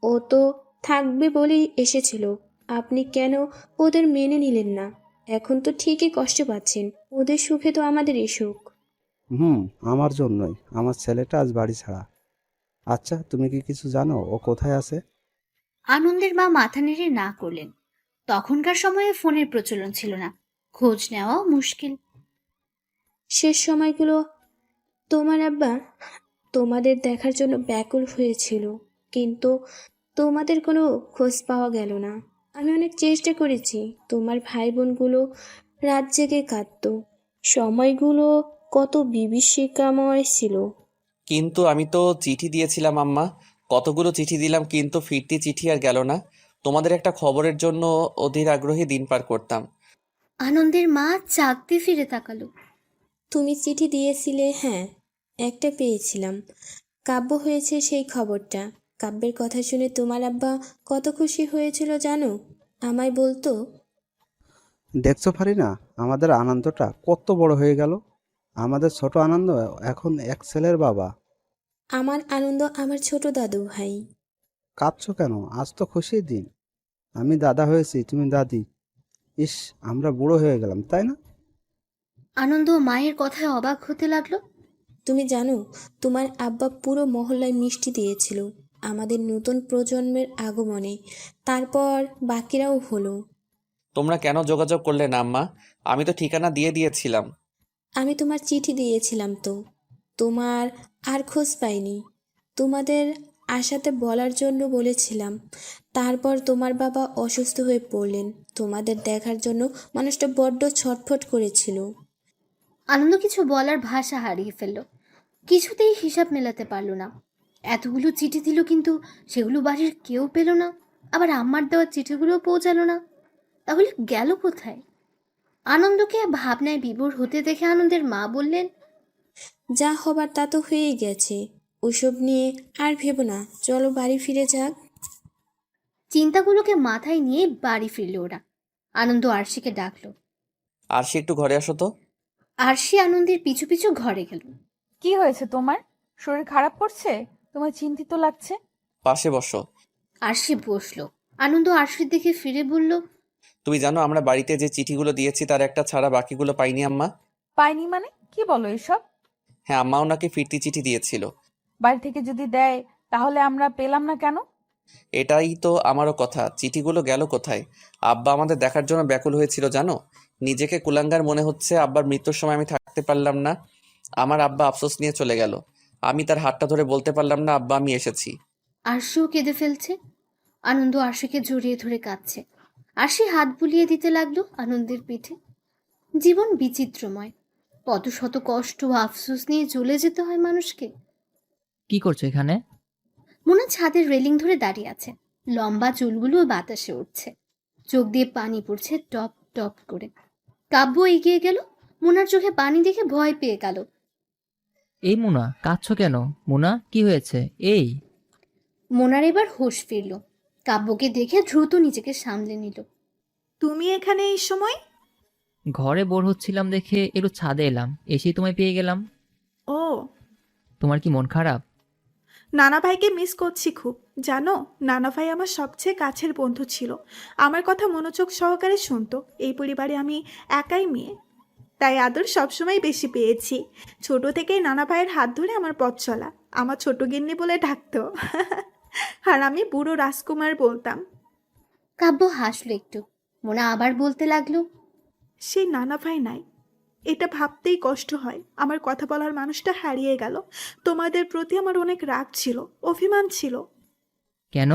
ও তো থাকবে বলেই এসেছিল। আপনি কেন ওদের মেনে নিলেন না? এখন তো ঠিকই কষ্ট পাচ্ছেন। ওদের সুখে তো আমাদেরই সুখ। আমার জন্যই আমার ছেলেটা আজ বাড়ি ছাড়া। আচ্ছা, তুমি কি কিছু জানো ও কোথায় আছে? আনন্দের মা মাথা নেড়ে না করলেন। তখনকার সময়ে ফোনের প্রচলন ছিল না, খোঁজ নেওয়াও মুশকিল। শেষ সময়গুলো তোমার আব্বা তোমাদের দেখার জন্য ব্যাকুল হয়েছিল, কিন্তু তোমাদের কোনো খোঁজ পাওয়া গেল না। আমি অনেক চেষ্টা করেছি। তোমার ভাই বোনগুলো রাত জেগে কাঁদতো। সময়গুলো কত বিভীষিকাময় ছিল। কিন্তু আমি তো চিঠি দিয়েছিলাম আম্মা। কতগুলো চিঠি দিলাম, কিন্তু ফিরতি চিঠি আর গেল না। তোমাদের একটা খবরের জন্য অধীর আগ্রহে দিন পার করতাম। আনন্দের মা চাক দিয়ে ফিরে তাকালো। তুমি চিঠি দিয়েছিলে, হ্যাঁ, একটা পেয়েছিলাম। কাব্য হয়েছে সেই খবরটা। কাব্যের কথা শুনে তোমার আব্বা কত খুশি হয়েছিল জানো? আমায় বলতো, দেখছো ফারিনা, আমাদের আনন্দটা কত বড় হয়ে গেল। আমাদের ছোট আনন্দ এখন এক ছেলের বাবা। আমার আনন্দ আমার ছোট দাদু ভাই। কাঁদছো কেন? আজ তো খুশির দিন। আমি দাদা হয়েছি, তুমি দাদি। ইস, আমরা বুড়ো হয়ে গেলাম, তাই না? আনন্দ মায়ের কথায় অবাক হতে লাগলো। তুমি জানো, তোমার আব্বা পুরো মহল্লায় মিষ্টি দিয়েছিল আমাদের নতুন প্রজন্মের আগমনে। তারপর বাকিরাও হলো। তোমরা কেন যোগাযোগ করলে না আম্মা? আমি তো ঠিকানা দিয়ে দিয়েছিলাম। আমি তোমার চিঠি দিয়েছিলাম তো। তোমার আর খোঁজ পাইনি। তোমাদের আশাতে বলার জন্য বলেছিলাম। তারপর তোমার বাবা অসুস্থ হয়ে পড়লেন। তোমাদের দেখার জন্য মানুষটা বড্ড ছটফট করেছিল। আনন্দ কিছু বলার ভাষা হারিয়ে ফেলল। কিছুতেই হিসাব মেলাতে পারল না। এতগুলো চিঠি দিল, কিন্তু সেগুলো বাড়ির কেউ পেল না। আবার আম্মার দেওয়া চিঠিগুলোও পৌঁছালো না। তাহলে গেল কোথায়? আনন্দকে ভাবনায় বিভোর হতে দেখে আনন্দের মা বললেন, যা হবার তা তো হয়ে গেছে, ওসব নিয়ে আর ভেবো না, চলো বাড়ি ফিরে যাক। চিন্তাগুলোকে মাথায় নিয়ে বাড়ি ফিরল ওরা। আনন্দ আরশিকে ডাকলো। আরশি, একটু ঘরে আসো তো। আরশি আনন্দের পিছু পিছু ঘরে গেল। কি হয়েছে তোমার? শরীর খারাপ করছে? তোমার চিন্তিত লাগছে। পাশে বসো। আরশি বসলো। আনন্দ আরশির দিকে ফিরে বলল, তুমি জানো আমরা বাড়িতে যে চিঠিগুলো দিয়েছি তার একটা ছাড়া বাকিগুলো পাইনি আম্মা। পাইনি মানে? কি বলো এসব? হ্যাঁ, আম্মা ওনাকে ফিরতি চিঠি দিয়েছিল। বাড়ি থেকে যদি দেয় তাহলে আমরা পেলাম না কেন? এটাই তো আমারও কথা, চিঠিগুলো গেল কোথায়? আব্বা আমাদের দেখার জন্য ব্যাকুল হয়েছিল জানো। নিজেকে কুলাঙ্গার মনে হচ্ছে, আব্বার মৃত্যুর সময় আমি থাকতে পারলাম না। আমার আব্বা আফসোস নিয়ে চলে গেল। আমি তার হাতটা ধরে বলতে পারলাম না, আব্বা আমি এসেছি। আরশিও কেঁদে ফেলছে। আনন্দ আরশিকে জড়িয়ে ধরে কাঁদছে। আরশি হাত বুলিয়ে দিতে লাগলো আনন্দের পিঠে। জীবন বিচিত্রময়। কত শত কষ্ট ও আফসোস নিয়ে চলে যেতে হয় মানুষকে। কি করছো এখানে? মোনা ছাদের রেলিং ধরে দাঁড়িয়ে আছে। লম্বা চুলগুলো বাতাসে উঠছে। চোখ দিয়ে পানি পড়ছে টপ টপ করে। কাব্য এগিয়ে গেল। মোনার চোখে পানি দেখে ভয় পেয়ে গেল। এই মুনা, কাঁদছো কেন? মুনা, কি হয়েছে? এই মোনার এবার হুঁশ ফিরল। কাব্যকে দেখে দ্রুত নিজেকে সামলে নিল। তুমি এখানে এই সময়? ঘরে বোর হচ্ছিলাম দেখে একটু ছাদে এলাম, এসেই তোমায় পেয়ে গেলাম। ও, তোমার কি মন খারাপ? নানা ভাইকে মিস করছি খুব। জানো, নানা ভাই আমার সবচেয়ে কাছের বন্ধু ছিল। আমার কথা মনোযোগ সহকারে শুনতো। এই পরিবারে আমি একাই মেয়ে, তাই আদর সবসময় বেশি পেয়েছি। ছোট থেকেই নানা ভাইয়ের হাত ধরে আমার পথ চলা। আমার ছোট গিন্নি বলে ডাকতো। আর আমি বুড়ো রাজকুমার বলতাম। কাব্য হাসলো একটু। মোনা আবার বলতে লাগলো, সেই নানা ভাই নাই, এটা ভাবতেই কষ্ট হয়। আমার কথা বলার মানুষটা হারিয়ে গেল। তোমাদের প্রতি আমার অনেক রাগ ছিল, অভিমান ছিল। কেন?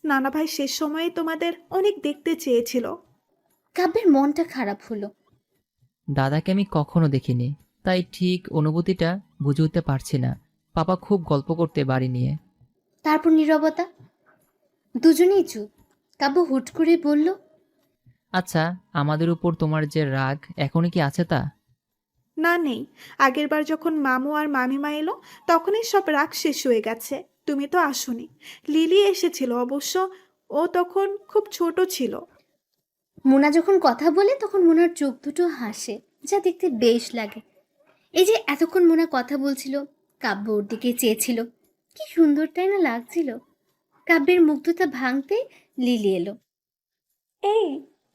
নানা ভাই শেষ সময়ে তোমাদের অনেক দেখতে চেয়েছিল। কাব্যের মনটা খারাপ হলো। দাদাকে আমি কখনো দেখিনি, তাই ঠিক অনুভূতিটা বুঝে উঠতে পারছি না। পাপা খুব গল্প করতে বাড়ি নিয়ে। তারপর নীরবতা। দুজনেই চুপ। কাব্য হুট করে বলল, আচ্ছা, আমাদের উপর তোমার যে রাগ এখনই কি আছে তা? না, নেই। আগের বার যখন মামু আর মামিমা এলো তখনই সব রাগ শেষ হয়ে গেছে। তুমি তো আসোনি। লিলি এসেছিল অবশ্য, ও তখন খুব ছোট ছিল। মোনা যখন কথা বলে তখন মোনার চোখ দুটো হাসে, যা দেখতে বেশ লাগে। এই যে এতক্ষণ মোনা কথা বলছিল, কাব্য ওর দিকে চেয়েছিল, কি সুন্দরটাই না লাগছিল। কাব্যের মুগ্ধতা ভাঙতে লিলি এলো। এই,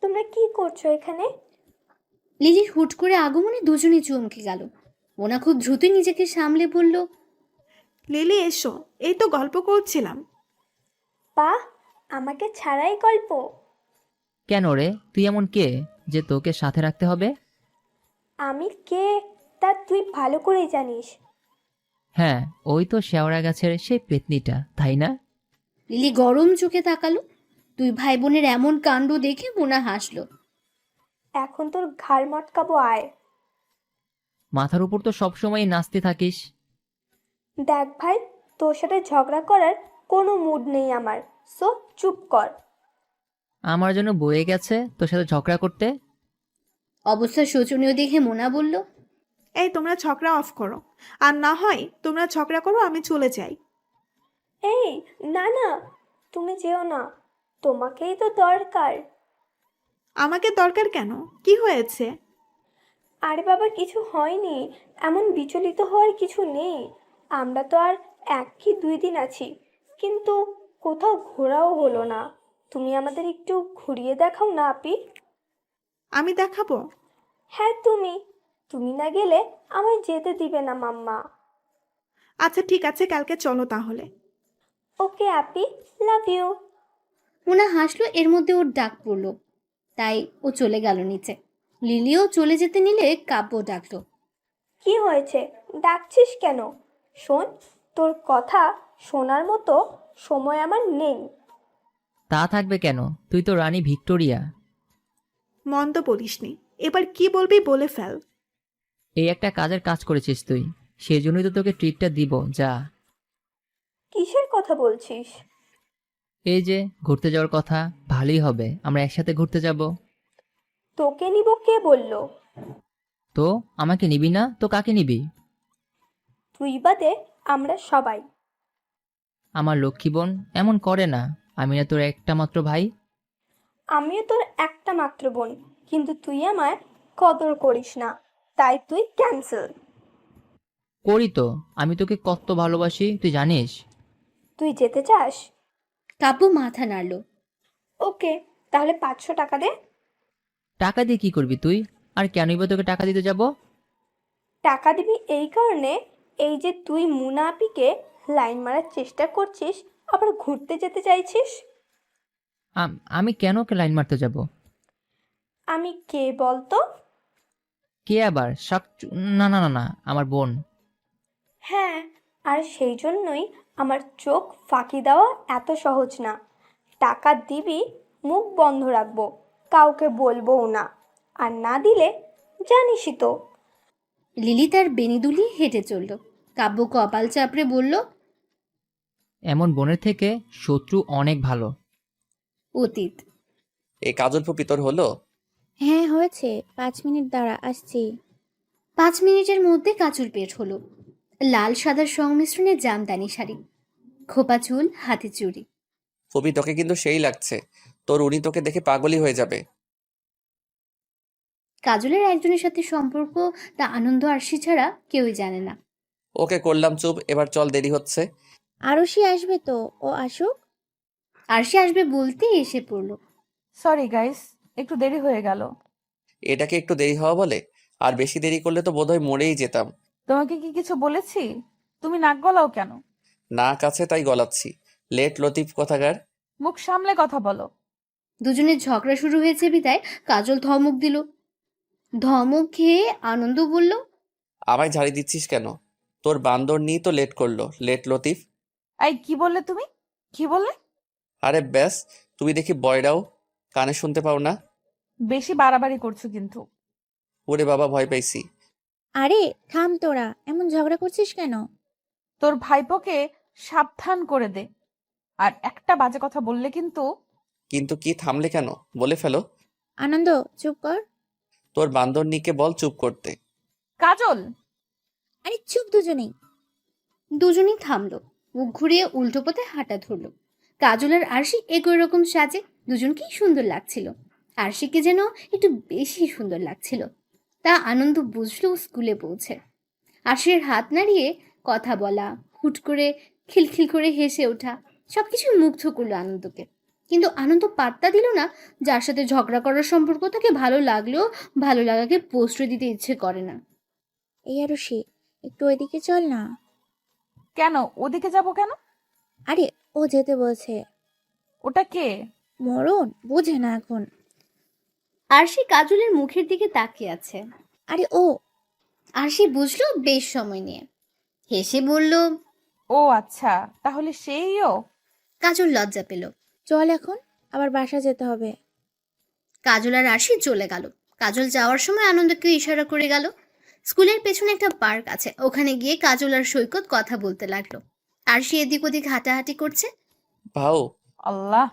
তোমরা কি করছো এখানে? লিলির হুট করে আগমনে দুজনে চমকে গেল। মোনা খুব দ্রুত নিজেকে সামলে বলল, লিলি এসো, এই তো গল্প করছিলাম। বাহ, আমাকে ছাড়াই গল্প? কেন রে, তুই এমন কে যে তোকে সাথে রাখতে হবে? আমি কে তা তুই ভালো করেই জানিস। হ্যাঁ, ওই তো শেওড়া গাছের সেই পেতনিটা, তাই না? লিলি গরম চোখে তাকালো। দুই ভাই বোনের এমন কাণ্ড দেখে মোনা হাসলো। এখন তোর ঘাড় মটকাবো, আয়। মাথার উপর তো সবসময় নাচতে থাকিস। দেখ ভাই, তোর সাথে ঝগড়া করার কোনো মুড নেই আমার, সো চুপ কর। আমার জন্য বয়ে গেছে তোর সাথে ঝগড়া করতে। অবস্থা শোচনীয় দেখে মোনা বলল, এই তোমরা ঝগড়া অফ করো, আর না হয় তোমরা ঝগড়া করো, আমি চলে যাই। এই, না না, তুমি যেও না, তোমাকেই তো দরকার। আমাকে দরকার কেন? কি হয়েছে? আরে বাবা, কিছু হয়নি, এমন বিচলিত হওয়ার কিছু নেই। আমরা তো আর 1 কি 2 দিন আছি, কিন্তু কোথাও ঘোরাও হলো না। তুমি আমাদের একটু ঘুরিয়ে দেখাও না আপি। আমি দেখাবো? হ্যাঁ তুমি। তুমি না গেলে আমায় যেতে দিবে না মাম্মা। আচ্ছা ঠিক আছে, কালকে চলো তাহলে। ওকে আপি, লাভ ইউ। মোনা হাসলো। এর মধ্যে ওর ডাক পড়ল, তাই ও চলে গেল নিচে। লিলিও চলে যেতে নিলে কাব্য ডাকলো, কি হয়েছে, ডাকছিস কেন? শোন, তোর কথা শোনার মতো সময় আমার নেই। তা থাকবে কেন, তুই তো রানী ভিক্টোরিয়া। মন্দ বলিসনি, এবার কি বলবি বলে ফেল। এই একটা কাজের কাজ করেছিস তুই, সেই জন্যই তো তোকে ট্রিটটা দিব। যা। কিসের কথা বলছিস? এই যে ঘুরতে যাওয়ার কথা, ভালোই হবে, আমরা একসাথে ঘুরতে যাব। তোকে নিব কে বলল? তো আমাকে নিবি না তো কাকে নিবি? তুই বাদে আমরা সবাই। আমার লক্ষ্মী বোন এমন করে না, আমি না তোর একটা মাত্র ভাই। আমিও তোর একটা মাত্র বোন, কিন্তু তুই আমার কদর করিস না, তাই তুই ক্যান্সেল। করি তো, আমি তোকে কত ভালোবাসি তুই জানিস। তুই যেতে চাস? কাব্য মাথা নাড়ল। ওকে, তাহলে 500 টাকা দে। টাকা দিয়ে কি করবি তুই? আর কেনই বা তোকে টাকা দিতে যাব? টাকা দিবি এই কারণে, এই যে তুই মুনা আপিকে লাইন মারার চেষ্টা করছিস, আবার ঘুরতে যেতে চাইছিস। আমি কেন ওকে লাইন মারতে যাব? আমি কে বলতো? কে আবার? না না না না, আমার বোন। হ্যাঁ, আর সেই জন্যই আমার চোখ ফাঁকি দেওয়া এত সহজ না। টাকা দিবি, মুখ বন্ধ রাখবো, কাউকে বলবোও না, আর না দিলে জানিসই তো। লিলি তার বেনি দুলিয়ে হেঁটে চলল। কাব্য কপাল চাপড়ে বলল, এমন বোনের থেকে শত্রু অনেক ভালো। অতীত। এই কাজল ফুপি তোর হলো? হ্যাঁ হয়েছে, 5 মিনিট দাঁড়া, আসছি। 5 মিনিটের মধ্যে কাজল পেট হলো। লাল সাদার সংমিশ্রণে জামদানি শাড়ি, খোপা চুল, হাতে চুড়ি। ফুপি তোকে কিন্তু সেই লাগছে, তোর উনি তোকে দেখে পাগলই হয়ে যাবে। কাজলের একজনের সাথে সম্পর্ক তা আনন্দ আরশি ছাড়া কেউই জানে না। ওকে করলাম চুপ, এবার চল, দেরি হচ্ছে। আরশি আসবে তো, ও আসুক। আরশি আসবে বলতে এসে পড়লো। সরি গাইস, একটু দেরি হয়ে গেল। এটাকে একটু দেরি হওয়া বলে? আর বেশি দেরি করলে তো বোধহয় মরেই যেতাম। তোমাকে কি কিছু বলেছি? তুমি নাক গলাও কেন? না কাছে তাই গলাচ্ছি। লেট লতিফ কথাকার। মুখ সামলে কথা বলো। দুজনের ঝগড়া শুরু হয়েছে বিদায় কাজল ধমক দিল। ধমক খেয়ে আনন্দ বলল, আমায় ঝাড়ি দিচ্ছিস কেন? তোর বান্দর নিয়ে তো লেট করলো। লেট লতিফ। এই কি বললে তুমি? কি বললে? আরে ব্যাস, তুমি দেখি বয়রাও কানে শুনতে পাও না। বেশি বাড়াবাড়ি করছো কিন্তু। ওরে বাবা, ভয় পাইছি। আরে থাম তোরা, এমন ঝগড়া করছিস কেন? তোর ভাইপোকে সাবধান করে দে, আর একটা বাজে কথা বললে কিন্তু। কিন্তু কি থামলে কেন? বলে ফেলো। আনন্দ চুপ কর। তোর বান্দর নিকে বল চুপ করতে। কাজল! আরে চুপ দুজনেই। দুজনেই থামলো। মুখ ঘুরিয়ে উল্টো পথে হাঁটা ধরলো। কাজল আর আরশি একই রকম সাজে, দুজনকেই সুন্দর লাগছিল। আরশিকে যেন একটু বেশি সুন্দর লাগছিল। তা আনন্দ বুঝলো স্কুলে পৌঁছে। আরশির হাত নাড়িয়ে কথা বলা, হুট করে খিলখিল করে হেসে ওঠা, সবকিছু মুগ্ধ করলো আনন্দকে। কিন্তু আনন্দ পাত্তা দিল না, যার সাথে ঝগড়া করার সম্পর্ক তাকে ভালো লাগলেও ভালো লাগাকে প্রশ্রয় দিতে ইচ্ছে করে না। এই আরশি, একটু ওইদিকে চল না। কেন ওদিকে যাব কেন? আরে ও যেতে বলছে। ওটা কে? মরণ বোঝে না এখন। আরশি কাজলের মুখের দিকে তাকিয়ে আছে। আরে ও। আরশি বুঝলো বেশ সময় নিয়ে হেসে বলল, ও আচ্ছা, তাহলে সেইও। কাজল লজ্জা পেল। চল এখন, আবার বাসা যেতে হবে। কাজল আর আরশি চলে গেল। কাজল যাওয়ার সময় আনন্দকে ইশারা করে গেল। স্কুলের পেছনে একটা পার্ক আছে, ওখানে গিয়ে কাজল আর সৈকত কথা বলতে লাগলো। আরশি এদিক ওদিক হাঁটাহাঁটি করছে। ভাও। আল্লাহ!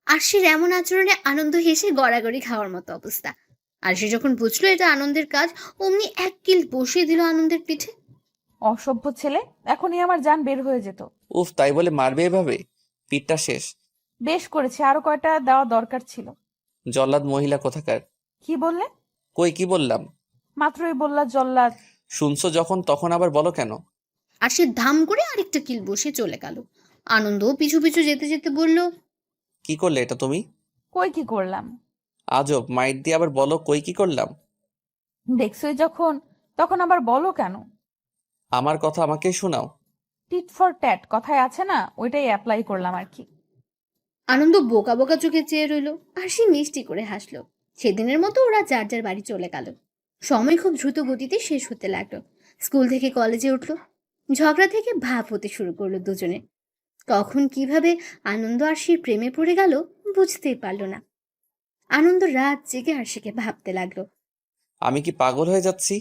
আরশির এমন আচরণে আনন্দ হেসে গড়াগড়ি খাওয়ার মতো অবস্থা। আরশি যখন বুঝলো এটা আনন্দের কাজ, অমনি এক কিল বসিয়ে দিল আনন্দের পিঠে। অসভ্য ছেলে, এখনই আমার জান বের হয়ে যেত। উফ, তাই বলে মারবে এভাবে? পিঠটা শেষ। বেশ করেছে, আরো কয়টা দেওয়া দরকার ছিল। জল্লাদ মহিলা কোথাকার। কি বললে? কই কি বললাম? মাত্রই বললা জল্লাদ। শুনছো যখন তখন আবার বলো কেন? আরশি ধাম করে আরেকটা কিল বসে চলে গেল। আনন্দ পিছু পিছু যেতে যেতে বলল, কি করলে এটা তুমি? কই কি করলাম? আজব, মাইট দিয়ে আবার বলো কই কি করলাম। দেখছই যখন, তখন আবার বলো কেন? আমার কথা আমাকেই শোনাও। টিট ফর ট্যাট কথায় আছে না, ওইটাই অ্যাপ্লাই করলাম আর কি। আনন্দ বোকা বোকা চোখে চেয়ে রইল। আরশি মিষ্টি করে হাসলো। সেদিনের মতো ওরা যার যার বাড়ি চলে গেল। সময় খুব দ্রুত গতিতে শেষ হতে লাগলো। স্কুল থেকে কলেজে উঠলো। ঝগড়া থেকে ভাব হতে শুরু করলো দুজনে। কখন কিভাবে আনন্দ আরশির প্রেমে পড়ে গেল বুঝতেই পারল না। আনন্দ রাত জেগে আরশিকে ভাবতে লাগলো। আমি কি পাগল হয়ে যাচ্ছি?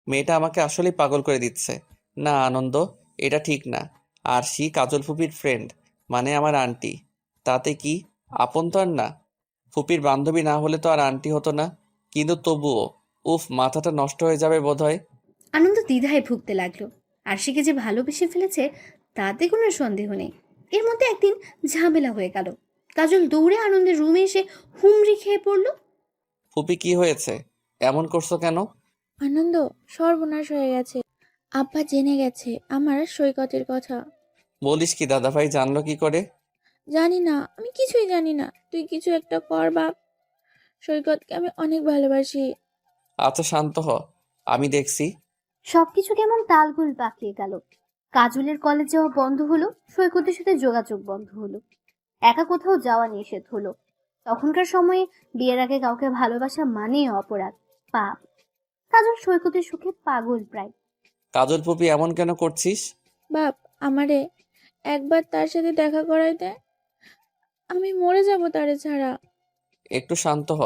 মেয়েটা আমাকে আসলেই পাগল করে দিচ্ছে। না আনন্দ, এটা ঠিক না। আরশি কাজল ফুপির ফ্রেন্ড, মানে আমার আন্টি। তাতে কি, আপন তো আর না। ফুপির বান্ধবী না হলে তো আর আন্টি হতো না। কিন্তু তবুও, উফ, মাথাটা নষ্ট হয়ে যাবে বোধহয়। আনন্দ দ্বিধায় ভুগতে লাগলো। আরশিকে যে ভালোবেসে ফেলেছে তাতে কোনো সন্দেহ নেই। এর মধ্যে একদিন ঝামেলা হয়ে গেল। কাজল দৌড়ে আনন্দের রুমে এসে হুমড়ি খেয়ে পড়লো। ফুপি কি হয়েছে? এমন করছো কেন? আনন্দ, সর্বনাশ হয়ে গেছে। আব্বা জেনে গেছে আমার সৈকতের কথা। বলিস কি, দাদাভাই জানলো কি করে? জানি না, আমি কিছুই জানি না। তুই কিছু একটা কর বাপ। সৈকতকে আমি অনেক ভালোবাসি। আচ্ছা শান্ত হ, আমি দেখছি। সবকিছু কেমন তালগোল পাকিয়ে গেল। কাজলের কলেজ যাওয়া বন্ধ হলো, সৈকতের সাথে যোগাযোগ বন্ধ হলো, একা কোথাও যাওয়া নিষেধ হলো। তখনকার সময়ে বিয়ের আগে কাউকে ভালোবাসা মানেই অপরাধ, পাপ। কাজল সৈকতের সুখে পাগল প্রায়। কাজল ফুপি এমন কেন করছিস? বাপ, আমারে একবার তার সাথে দেখা করাই দে। আমি মরে যাব তারে ছাড়া। একটু শান্ত হ।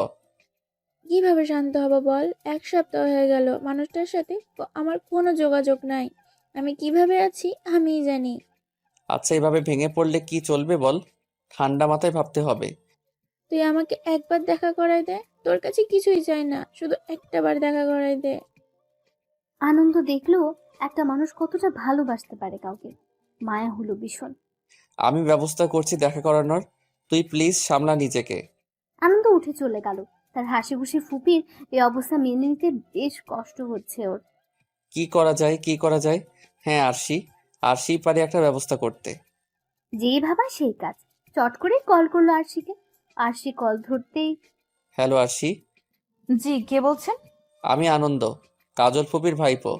কিভাবে শান্ত হব বল? 1 সপ্তাহ হয়ে গেল মানুষটার সাথে আমার কোনো যোগাযোগ নাই। আমি কিভাবে আছি আমিই জানি। আচ্ছা, এভাবে ভেঙে পড়লে কি চলবে বল? ঠান্ডা মাথায় ভাবতে হবে। তুই আমাকে একবার দেখা করাই দে। তোর কাছে কিছুই চাই না, শুধু একটাবার দেখা করাই দে। আনন্দ দেখলো একটা মানুষ কতটা ভালোবাসতে পারে কাউকে। মায়া হলো ভীষণ। আমি ব্যবস্থা করছি দেখা করানোর, তুই প্লিজ সামলা নিজেকে। আনন্দ উঠে চলে গেল। তার হাসি খুশি ফুপির এই অবস্থা মেনে নিতে বেশ কষ্ট হচ্ছে ওর। কি করা যায়, কি করা যায়? হ্যাঁ, আরশি, আরশি পারে একটা ব্যবস্থা করতে। যেই ভাবা সেই কাজ। চট করে কল করলো আরশিকে। আরশি কল ধরতেই, হ্যালো আরশি। জি, কে বলছেন? আমি আনন্দ, কাজল ফুপির ভাইপো।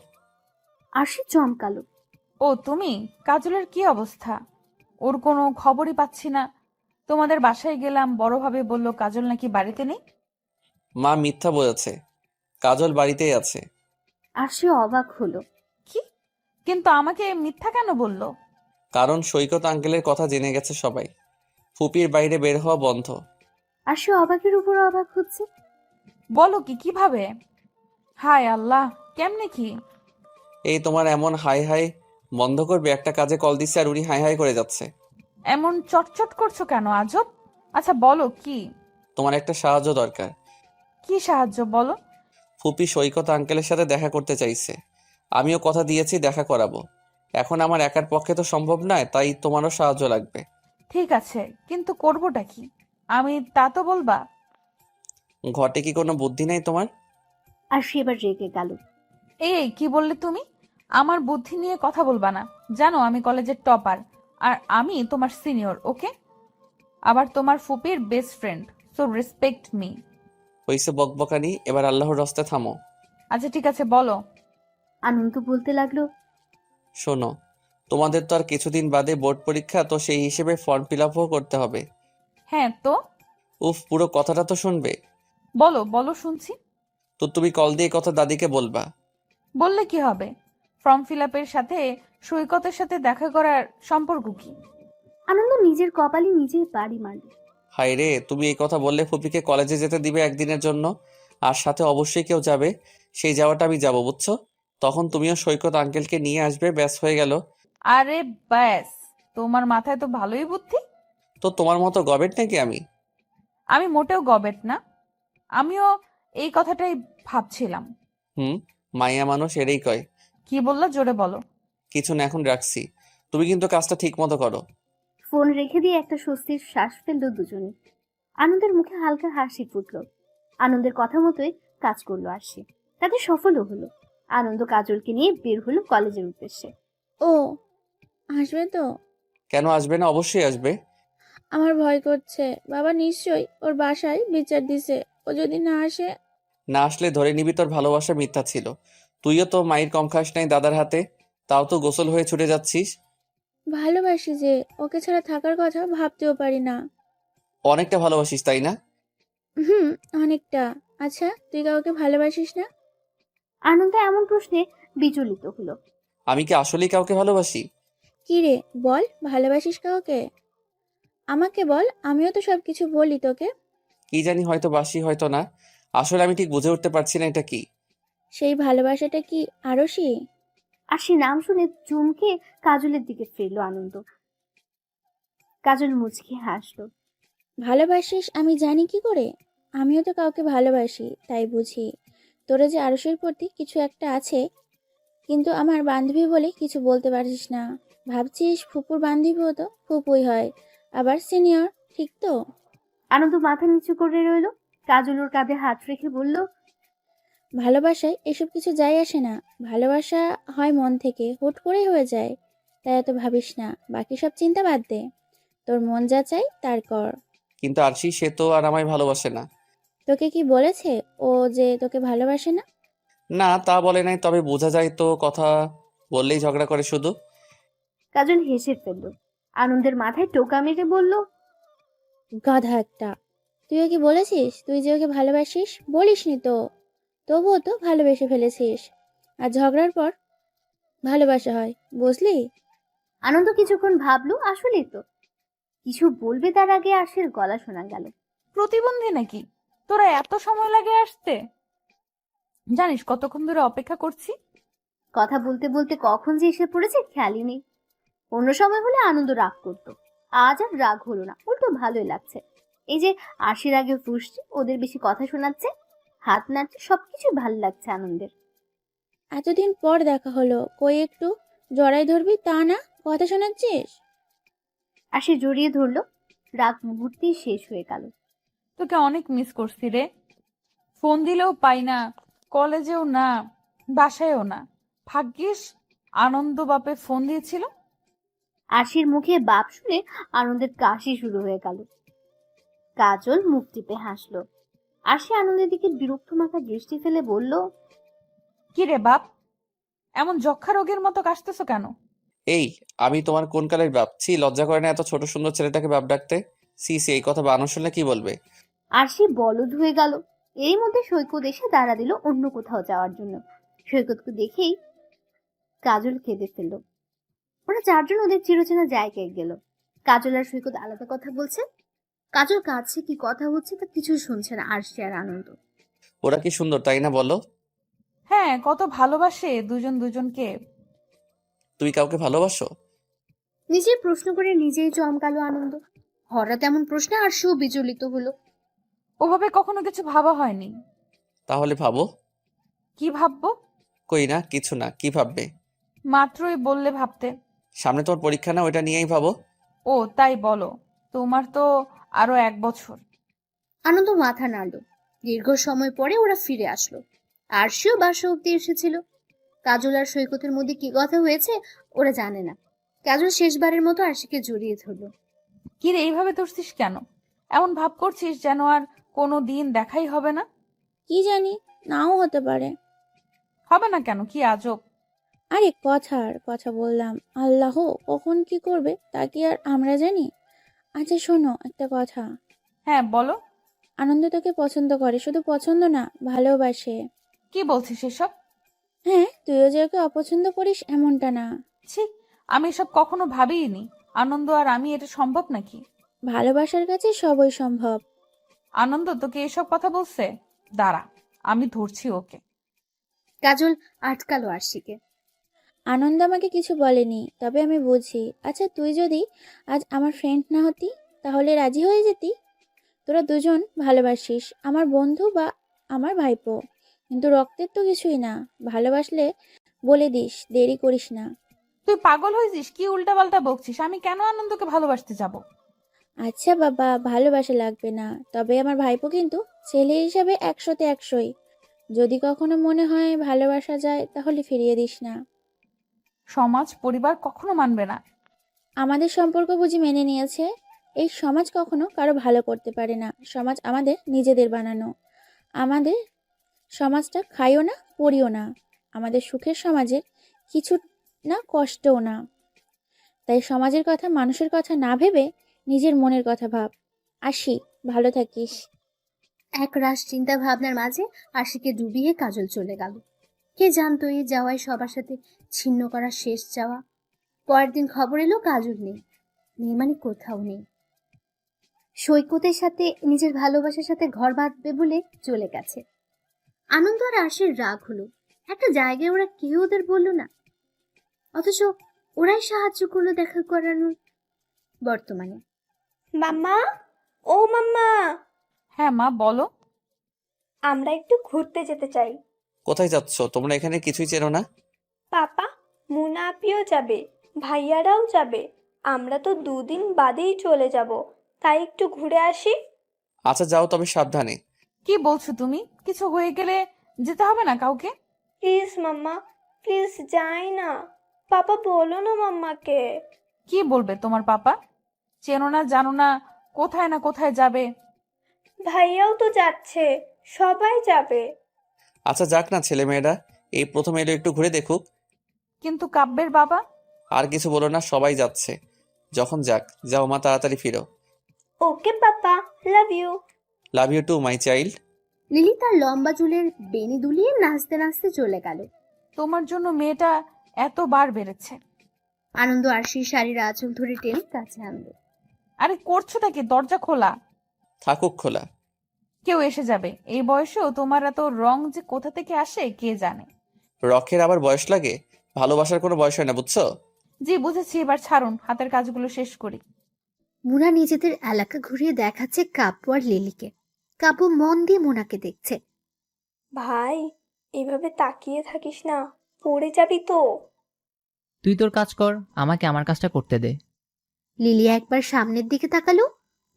আরশি চমকালো। ও তুমি? কাজলের কি অবস্থা? ওর কোনো খবরই পাচ্ছি না। তোমাদের বাসায় গেলাম, বড়ভাবে বলল কাজল নাকি বাড়িতে নেই। মা মিথ্যা বলেছে, কাজল বাড়িতেই আছে। আরশি অবাক হলো। কি? কিন্তু আমাকে মিথ্যা কেন বলল? কারণ সৈকত আঙ্কেলের কথা জেনে গেছে সবাই। ফুপির বাইরে বের হওয়া বন্ধ। আরশি অবাকের উপর অবাক হচ্ছে। বলো কি, কিভাবে? হায় আল্লাহ, কেমনে কি? এই তোমার এমন হাই হাই বন্ধ করবে? একটা কাজে কল দিচ্ছে আর উনি হাই হাই করে যাচ্ছে। এমন চটচট করছো কেন আজব? আচ্ছা বলো কি? তোমার একটা সাহায্য দরকার। কি সাহায্য বলো? ফুপি সৈকত আঙ্কেলের সাথে দেখা করতে চাইছে। আমিও কথা দিয়েছি দেখা করাবো। এখন আমার একার পক্ষে তো সম্ভব নয়, তাই তোমারও সাহায্য লাগবে। ঠিক আছে, কিন্তু করবোটা কি? আমি তা তো বলবা। ঘটে কি কোনো বুদ্ধি নেই তোমার? আরশি এবার রেগে গেল। এই কি বললে তুমি? আমার বুদ্ধি নিয়ে কথা বলবা না। জানো আমি কলেজের টপার, আর আমি তোমার সিনিয়র, ওকে? আবার তোমার ফুপির best friend, so respect me. হইছে বকবকানি, এবার আল্লাহর রাস্তায় থামো। আচ্ছা ঠিক আছে, বলো। আনন্দ বলতে লাগলো, শোনো, তোমাদের তো আর কিছুদিন বাদে বোর্ড পরীক্ষা, তো সেই হিসেবে ফর্ম ফিল আপও করতে হবে। হ্যাঁ তো? উফ, পুরো কথাটা তো শুনবে। বলো বলো, শুনছি। তো তুমি কল দিয়ে কথা দাদিকে বলবা। বললে কি হবে? ফর্ম ফিল আপের সাথে সৈকতের সাথে দেখা করার সম্পর্ক কি? আনন্দ নিজের কপালে নিজেই বাড়ি মারল। হায় রে, তুমি এই কথা বললে ফুপিকে কলেজে যেতে দিবে একদিনের জন্য, আর সাথে অবশ্যই কেউ যাবে। সেই যাওয়াটা আমি যাবো, বুঝছো? তখন তুমিও সৈকত আঙ্কেলকে নিয়ে আসবে, ব্যাস হয়ে গেল। আরে ব্যাস, তোমার মাথায় তো ভালোই বুদ্ধি। তো তোমার মতো গবেট নাকি আমি? আমি মোটেও গবেট না। আমিও এই কথাটাই ভাবছিলাম। হুম, মাইয়া মানুষ এরই কয়। কি বললা, জোরে বলো। কিছু না, এখন রাখছি। তুমি কিন্তু কাজটা ঠিক মতো করো। ফোন রেখে দিয়ে একটা স্বস্তির শ্বাস ফেললো দুজনে। আনন্দের মুখে হালকা হাসি ফুটলো। আনন্দের কথা মতোই কাজ করলো আরশি। তাতে সফলও হলো। আনন্দ কাজলকে নিয়ে বের হলো কলেজের উদ্দেশ্যে। ও আসবে তো? কেন আসবে না? অবশ্যই আসবে। আমার ভয় করছে। বাবা নিশ্চয়ই ওর বাসায় বিচার দিছে। ও যদি না আসে? না আসলে ধরে নিবি তোর ভালোবাসা মিথ্যা ছিল। তুইও তো মায়ের কম খাস নাই দাদার হাতে, তাও তো গোসল হয়ে ছুটে যাচ্ছিস। ভালোবাসি যে, ওকে ছাড়া থাকার কথা ভাবতেও পারি না। অনেকটা ভালোবাসিস তাই না? হুম, অনেকটা। আচ্ছা, তুই কাউকে ভালোবাসিস না? আনন্দ এমন প্রশ্নে বিচলিত হলো। আমি কি আসলেই কাউকে ভালোবাসি? কি রে বল, ভালোবাসিস কাউকে? আমাকে বল, আমিও তো সব কিছু বলি তোকে। কি জানি, হয়তো বাসি হয়তো না। আসলে আমি ঠিক বুঝে উঠতে পারছি না এটা কি। সেই ভালোবাসাটা কি আরশি? আরশি নাম শুনে চমকে কাজলের দিকে ফিরল আনন্দ। কাজল মুচকি হাসলো। ভালোবাসিস আমি জানি কি করে? আমিও তো কাউকে ভালোবাসি, তাই বুঝি। তোরা যে আরশের প্রতি কিছু একটা আছে, কিন্তু আমার বান্ধবী বলে কিছু বলতে পারিস না। ভাবছিস ফুপুর বান্ধবীও তো ফুপুই হয়, আবার সিনিয়র, ঠিক তো? আনন্দ মাথা নিচু করে রইল। কাজল ওর কাঁধে হাত রেখে বলল, ভালোবাসায় এসব কিছু যায় আসে না। ভালোবাসা হয় মন থেকে, হুট করেই হয়ে যায়। তাই এত ভাবিস না, বাকি সব চিন্তা বাদ দে। তোর মন যা চাই তার কর। কিন্তু আরশি, সে তো আর আমায় ভালোবাসে না। তোকে কি বলেছে ও যে তোকে ভালোবাসে না? না, তা বলে নাই, তবে বোঝা যায় তো, কথা বললেই ঝগড়া করে শুধু। কাজল হেসে ফেলল। আনন্দের মাথায় টোকা মেরে বলল, গাধা একটা! তুই ওকে বলেছিস তুই যে ওকে ভালোবাসিস? বলিসনি তো, তবুও তো ভালোবেসে ফেলেছিস। আর ঝগড়ার পর ভালোবাসা হয়, বুঝলি? আনন্দ কিছুক্ষণ ভাবলো, আসলেই তো। কিছু বলবে তার আগে আরশির গলা শোনা গেল। প্রতিবন্ধী নাকি তোরা, এত সময় লাগে আসতে? জানিস কতক্ষণ ধরে অপেক্ষা করছি? কথা বলতে বলতে কখন যে এসে পড়েছে খেয়ালই নেই। অন্য সময় হলে আনন্দ রাগ করতো, আজ আর রাগ হলো না, উল্টো ভালোই লাগছে। এই যে আরশির আগে ফুসছে, ওদের বেশি কথা শোনাচ্ছে, হাত নাড়ছে, সবকিছু ভালো লাগছে আনন্দের। এতদিন পর দেখা হলো, কই একটু জড়াই ধরবি তা না, কথা শোনাচ্ছিস? আরশি জড়িয়ে ধরলো। রাগ মুহূর্তেই শেষ হয়ে গেল। তোকে অনেক মিস করছি রে। ফোন দিলেও পাই না, কলেজেও না, বাসায়ও না। ভাগ্যিস আনন্দ বাপে ফোন দিয়েছিল। আরশির মুখে বাপ শুনে আনন্দের কাশি শুরু হয়ে গেল। কাজল মুখ টিপে হাসলো। আরশি আনন্দের দিকে বিরক্ত মাখা দৃষ্টি ফেলে বলল, কি রে বাপ, এমন যক্ষা রোগের মতো কাশতেছো কেন? এই, আমি তোমার কোন কালের বাপ? ছি, লজ্জা করে না এত ছোট সুন্দর ছেলেটাকে বাপ ডাকতে? সি সি, এই কথা বানর শুনলে কি বলবে? আরশি বলদ হয়ে গেল। এর মধ্যে সৈকত এসে দাঁড়া দিল অন্য কোথাও যাওয়ার জন্য। সৈকতকে দেখেই কাজল কেঁদে ফেলল। ওরা চারজন ওদের চিরচেনা জায়গায় গেল। কাজল আর সৈকত আলাদা কথা বলছে। কাজল কাঁদছে, কি কথা হচ্ছে তা কিছুই শুনছে না আরশি আর আনন্দ। ওরা কি সুন্দর, তাই না বলো? হ্যাঁ, কত ভালোবাসে দুজন দুজনকে। তুই কাউকে ভালোবাসো? নিজে প্রশ্ন করে নিজেই চমকালো আনন্দ। হঠাৎ এমন প্রশ্নে আরশিও বিচলিত হলো। ওভাবে কখনো কিছু ভাবা হয়নি। তাহলে ভাবো। কি ভাববো? কই না, কিছু না, কি ভাববে? মাত্রই বললে ভাবতে। সামনে তোর পরীক্ষা না, ওইটা নিয়েই ভাবো। ও তাই বলো, তোমার তো আরো 1 বছর। আনন্দ মাথা নাড়ল। দীর্ঘ সময় পরে ওরা ফিরে আসলো। আরশিও বাসা অব্দি এসেছিল। কাজল আর সৈকতের মধ্যে কি কথা হয়েছে ওরা জানে না। কাজল শেষবারের মতো আরশিকে জড়িয়ে ধরলো। কি রে, এইভাবে ধরছিস কেন? এমন ভাব করছিস যেন আর কোনো দিন দেখাই হবে না। কি জানি, নাও হতে পারে। হবে না কেন? কি আজব! আরে কথার কথা বললাম, আল্লাহ কখন কি করবে তা কি আর আমরা জানি? আচ্ছা শোনো একটা কথা। হ্যাঁ বলো। আনন্দ তোকে পছন্দ করে, শুধু পছন্দ না, ভালোবাসে। কি বলছিস এসব? হ্যাঁ, তুইও যে ওকে অপছন্দ করিস এমনটা না। ছি, আমি এসব কখনো ভাবিনি। আনন্দ আর আমি, এটা সম্ভব নাকি? ভালোবাসার কাছে সবই সম্ভব। আনন্দ তোকে এসব কথা বলছে? দাঁড়া, আমি ধরছি ওকে। কাজল আটকালো আরশিকে। আনন্দ আমাকে কিছু বলেনি, তবে আমি বুঝি। আচ্ছা তুই যদি আজ আমার ফ্রেন্ড না হতি, তাহলে রাজি হয়ে যেতি? তোরা দুজন ভালোবাসিস, আমার বন্ধু বা আমার ভাইপো, কিন্তু রক্তের তো কিছুই না। ভালোবাসলে বলে দিস, দেরি করিস না। তুই পাগল হয়েছিস? কি উল্টাপাল্টা বকছিস? আমি কেন আনন্দকে ভালোবাসতে যাব? আচ্ছা বাবা, ভালোবাসা লাগবে না, তবে আমার ভাইপো কিন্তু ছেলে হিসাবে 100-তে 100ই। যদি কখনো মনে হয় ভালোবাসা যায়, তাহলে ফিরিয়ে দিস না। সমাজ পরিবার কখনো মানবে না। আমাদের সম্পর্ক বুঝি মেনে নিয়েছে? এই সমাজ কখনো কারো ভালো করতে পারে না। সমাজ আমাদের নিজেদের বানানো। আমাদের সমাজটা খাইও না, পড়িও না। আমাদের সুখের সমাজের কিছু না, কষ্টও না। তাই সমাজের কথা, মানুষের কথা না ভেবে নিজের মনের কথা ভাব। আসি, ভালো থাকিস। এক রাশ চিন্তা ভাবনার মাঝে আরশিকে ডুবিয়ে কাজল চলে গেল। কে জানতো এই যাওয়াই সবার সাথে ছিন্ন করা শেষ যাওয়া। পরের দিন খবর এলো কাজল নেই। নেই মানে কোথাও নেই। সৈকতের সাথে নিজের ভালোবাসার সাথে ঘর বাঁধবে বলে চলে গেছে। আনন্দ আর আশির রাগ হলো। একটা জায়গায় ওরা কেউ ওদের বলল না, অথচ ওরাই সাহায্য করলো দেখা করানোর। বর্তমানে মাম্মা, ও মাম্মা, হ্যাঁ মা বলো। আমরা একটু ঘুরতে যেতে চাই। কোথায় যাচ্ছ? তোমরা এখানে কিছুই চেনো না। পাপা, মুনা আপিও যাবে, ভাইয়ারাও যাবে। আমরা তো 2 দিন বাদেই চলে যাব, তাই একটু ঘুরে আসি। আচ্ছা যাও, তবে সাবধানে। কি বলছো তুমি? কিছু হয়ে গেলে যেতে হবে না কাউকে? প্লিজ মাম্মা, প্লিজ যাই না। পাপা বলো না মাম্মাকে। কি বলবে তোমার পাপা? চেনো না জানো না, কোথায় না কোথায় যাবে। ভাইয়াও তো যাচ্ছে, সবাই যাবে। আচ্ছা যাক না, ছেলেমেয়েরা এই প্রথম এলো, একটু ঘুরে দেখুক। কিন্তু কাব্যের বাবা? আর কিছু বলো না, সবাই যাচ্ছে যখন যাক। যাও মা, তাড়াতাড়ি ফিরো। Okay papa, love you. Love you too my child. Lily তার লম্বা চুলের বেনি দুলিয়ে নাচতে নাচতে চলে গেল। তোমার জন্য মেয়েটা এতবার বেড়েছে। আনন্দ আরশির শাড়ির আঁচল ধরে টেনে কাছে আনলো। আরে করছোটা কি? দরজা খোলা। থাকুক খোলা। কেউ এসে যাবে। এই বয়সেও তোমার এত রং যে কোথা থেকে আসে কে জানে। রকের আবার বয়স লাগে? ভালোবাসার কোনো বয়স হয় না, বুঝছো? জি বুঝেছি, এবার ছাড়ুন, হাতের কাজগুলো শেষ করি। মুনা নিজেদের এলাকা ঘুরিয়ে দেখাচ্ছে কাব্য আর লিলিকে। কাব্য মন দিয়ে মুনাকে দেখছে। ভাই, এভাবে তাকিয়ে থাকিস না, পড়ে যাবি তো। তুই তোর কাজ কর, আমাকে আমার কাজটা করতে দে। লিলি একবার সামনের দিকে তাকালো,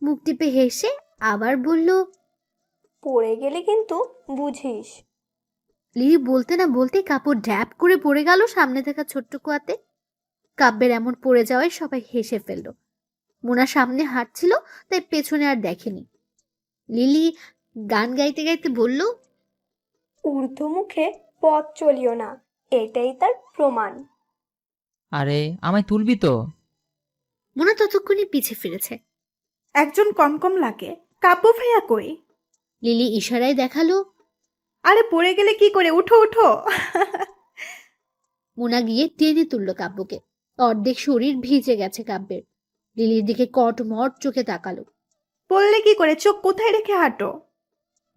মুখ টিপে হেসে আবার বলল, পড়ে গেলে কিন্তু বুঝিস। লিলি বলতে না বলতে কাপড় ড্যাপ করে পড়ে গেল সামনে থাকা ছোট্ট কুয়াতে। কাব্যের এমন পড়ে যাওয়ায় সবাই হেসে ফেলল। মোনা সামনে হাঁটছিল, তাই পেছনে আর দেখেনি। লিলি গান গাইতে গাইতে বলল, ঊর্ধ্বমুখে পথ চলিও না, এটাই তার প্রমাণ। আরে আমায় তুলবি তো? মোনা ততক্ষণে পিছে ফিরেছে। একজন কম কম লাগে। কাব্য ভাইয়া কই? লিলি ইশারায় দেখালো। আরে পড়ে গেলে কি করে, উঠো উঠো। মোনা গিয়ে টেনে তুলল কাব্যকে। অর্ধেক শরীর ভিজে গেছে কাব্যের। লিলির দিকে কটমট চোখে তাকালো। পড়লে কি করে, চোখ কোথায় রেখে হাঁটো?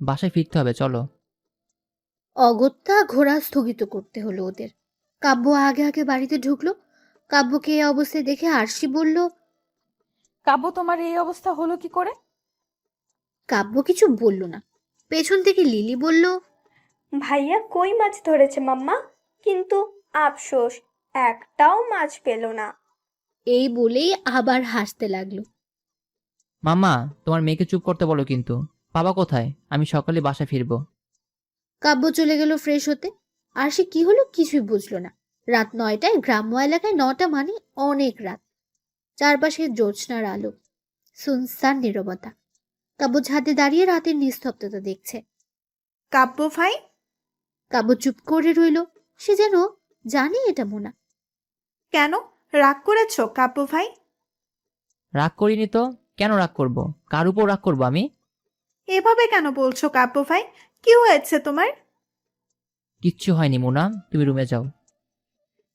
বাসায় ফিরতে হবে, চলো। অগত্যা ঘোড়া স্থগিত করতে হলো ওদের। কাব্য আগে আগে বাড়িতে ঢুকলো। কাব্যকে এই অবস্থায় দেখে আরশি বলল, কাব্য তোমার এই অবস্থা হলো কি করে? কাব্য কিছু বলল না। পেছন থেকে লিলি বলল, ভাইয়া কই মাছ ধরেছে মাম্মা, কিন্তু আফসোস একটাও মাছ পেল না। এই বলেই আবার হাসতে লাগলো। মাম্মা, তোমার মেয়েকে চুপ করতে বলো কিন্তু। বাবা কোথায়? আমি সকালে বাসা ফিরবো। কাব্য চলে গেল ফ্রেশ হতে। আরশি কি হলো কিছুই বুঝলো না। রাত 9টায় গ্রাম্য এলাকায়, 9টা মানে অনেক রাত। চারপাশে জ্যোৎস্নার আলো, সুনসান নীরবতা। কাব্য ছাদে দাঁড়িয়ে রাতের নিস্তব্ধতা দেখছে। কাব্য ভাই? কাব্য চুপ করে রইল। সে যেন জানে এটা মোনা। কেন রাগ করেছো কাব্য ভাই? রাগ করিনি তো। কেন রাগ করব? কার উপর রাগ করবো আমি? এভাবে কেন বলছো কাব্য ভাই? কি হয়েছে তোমার? কিচ্ছু হয়নি মোনা, তুমি রুমে যাও।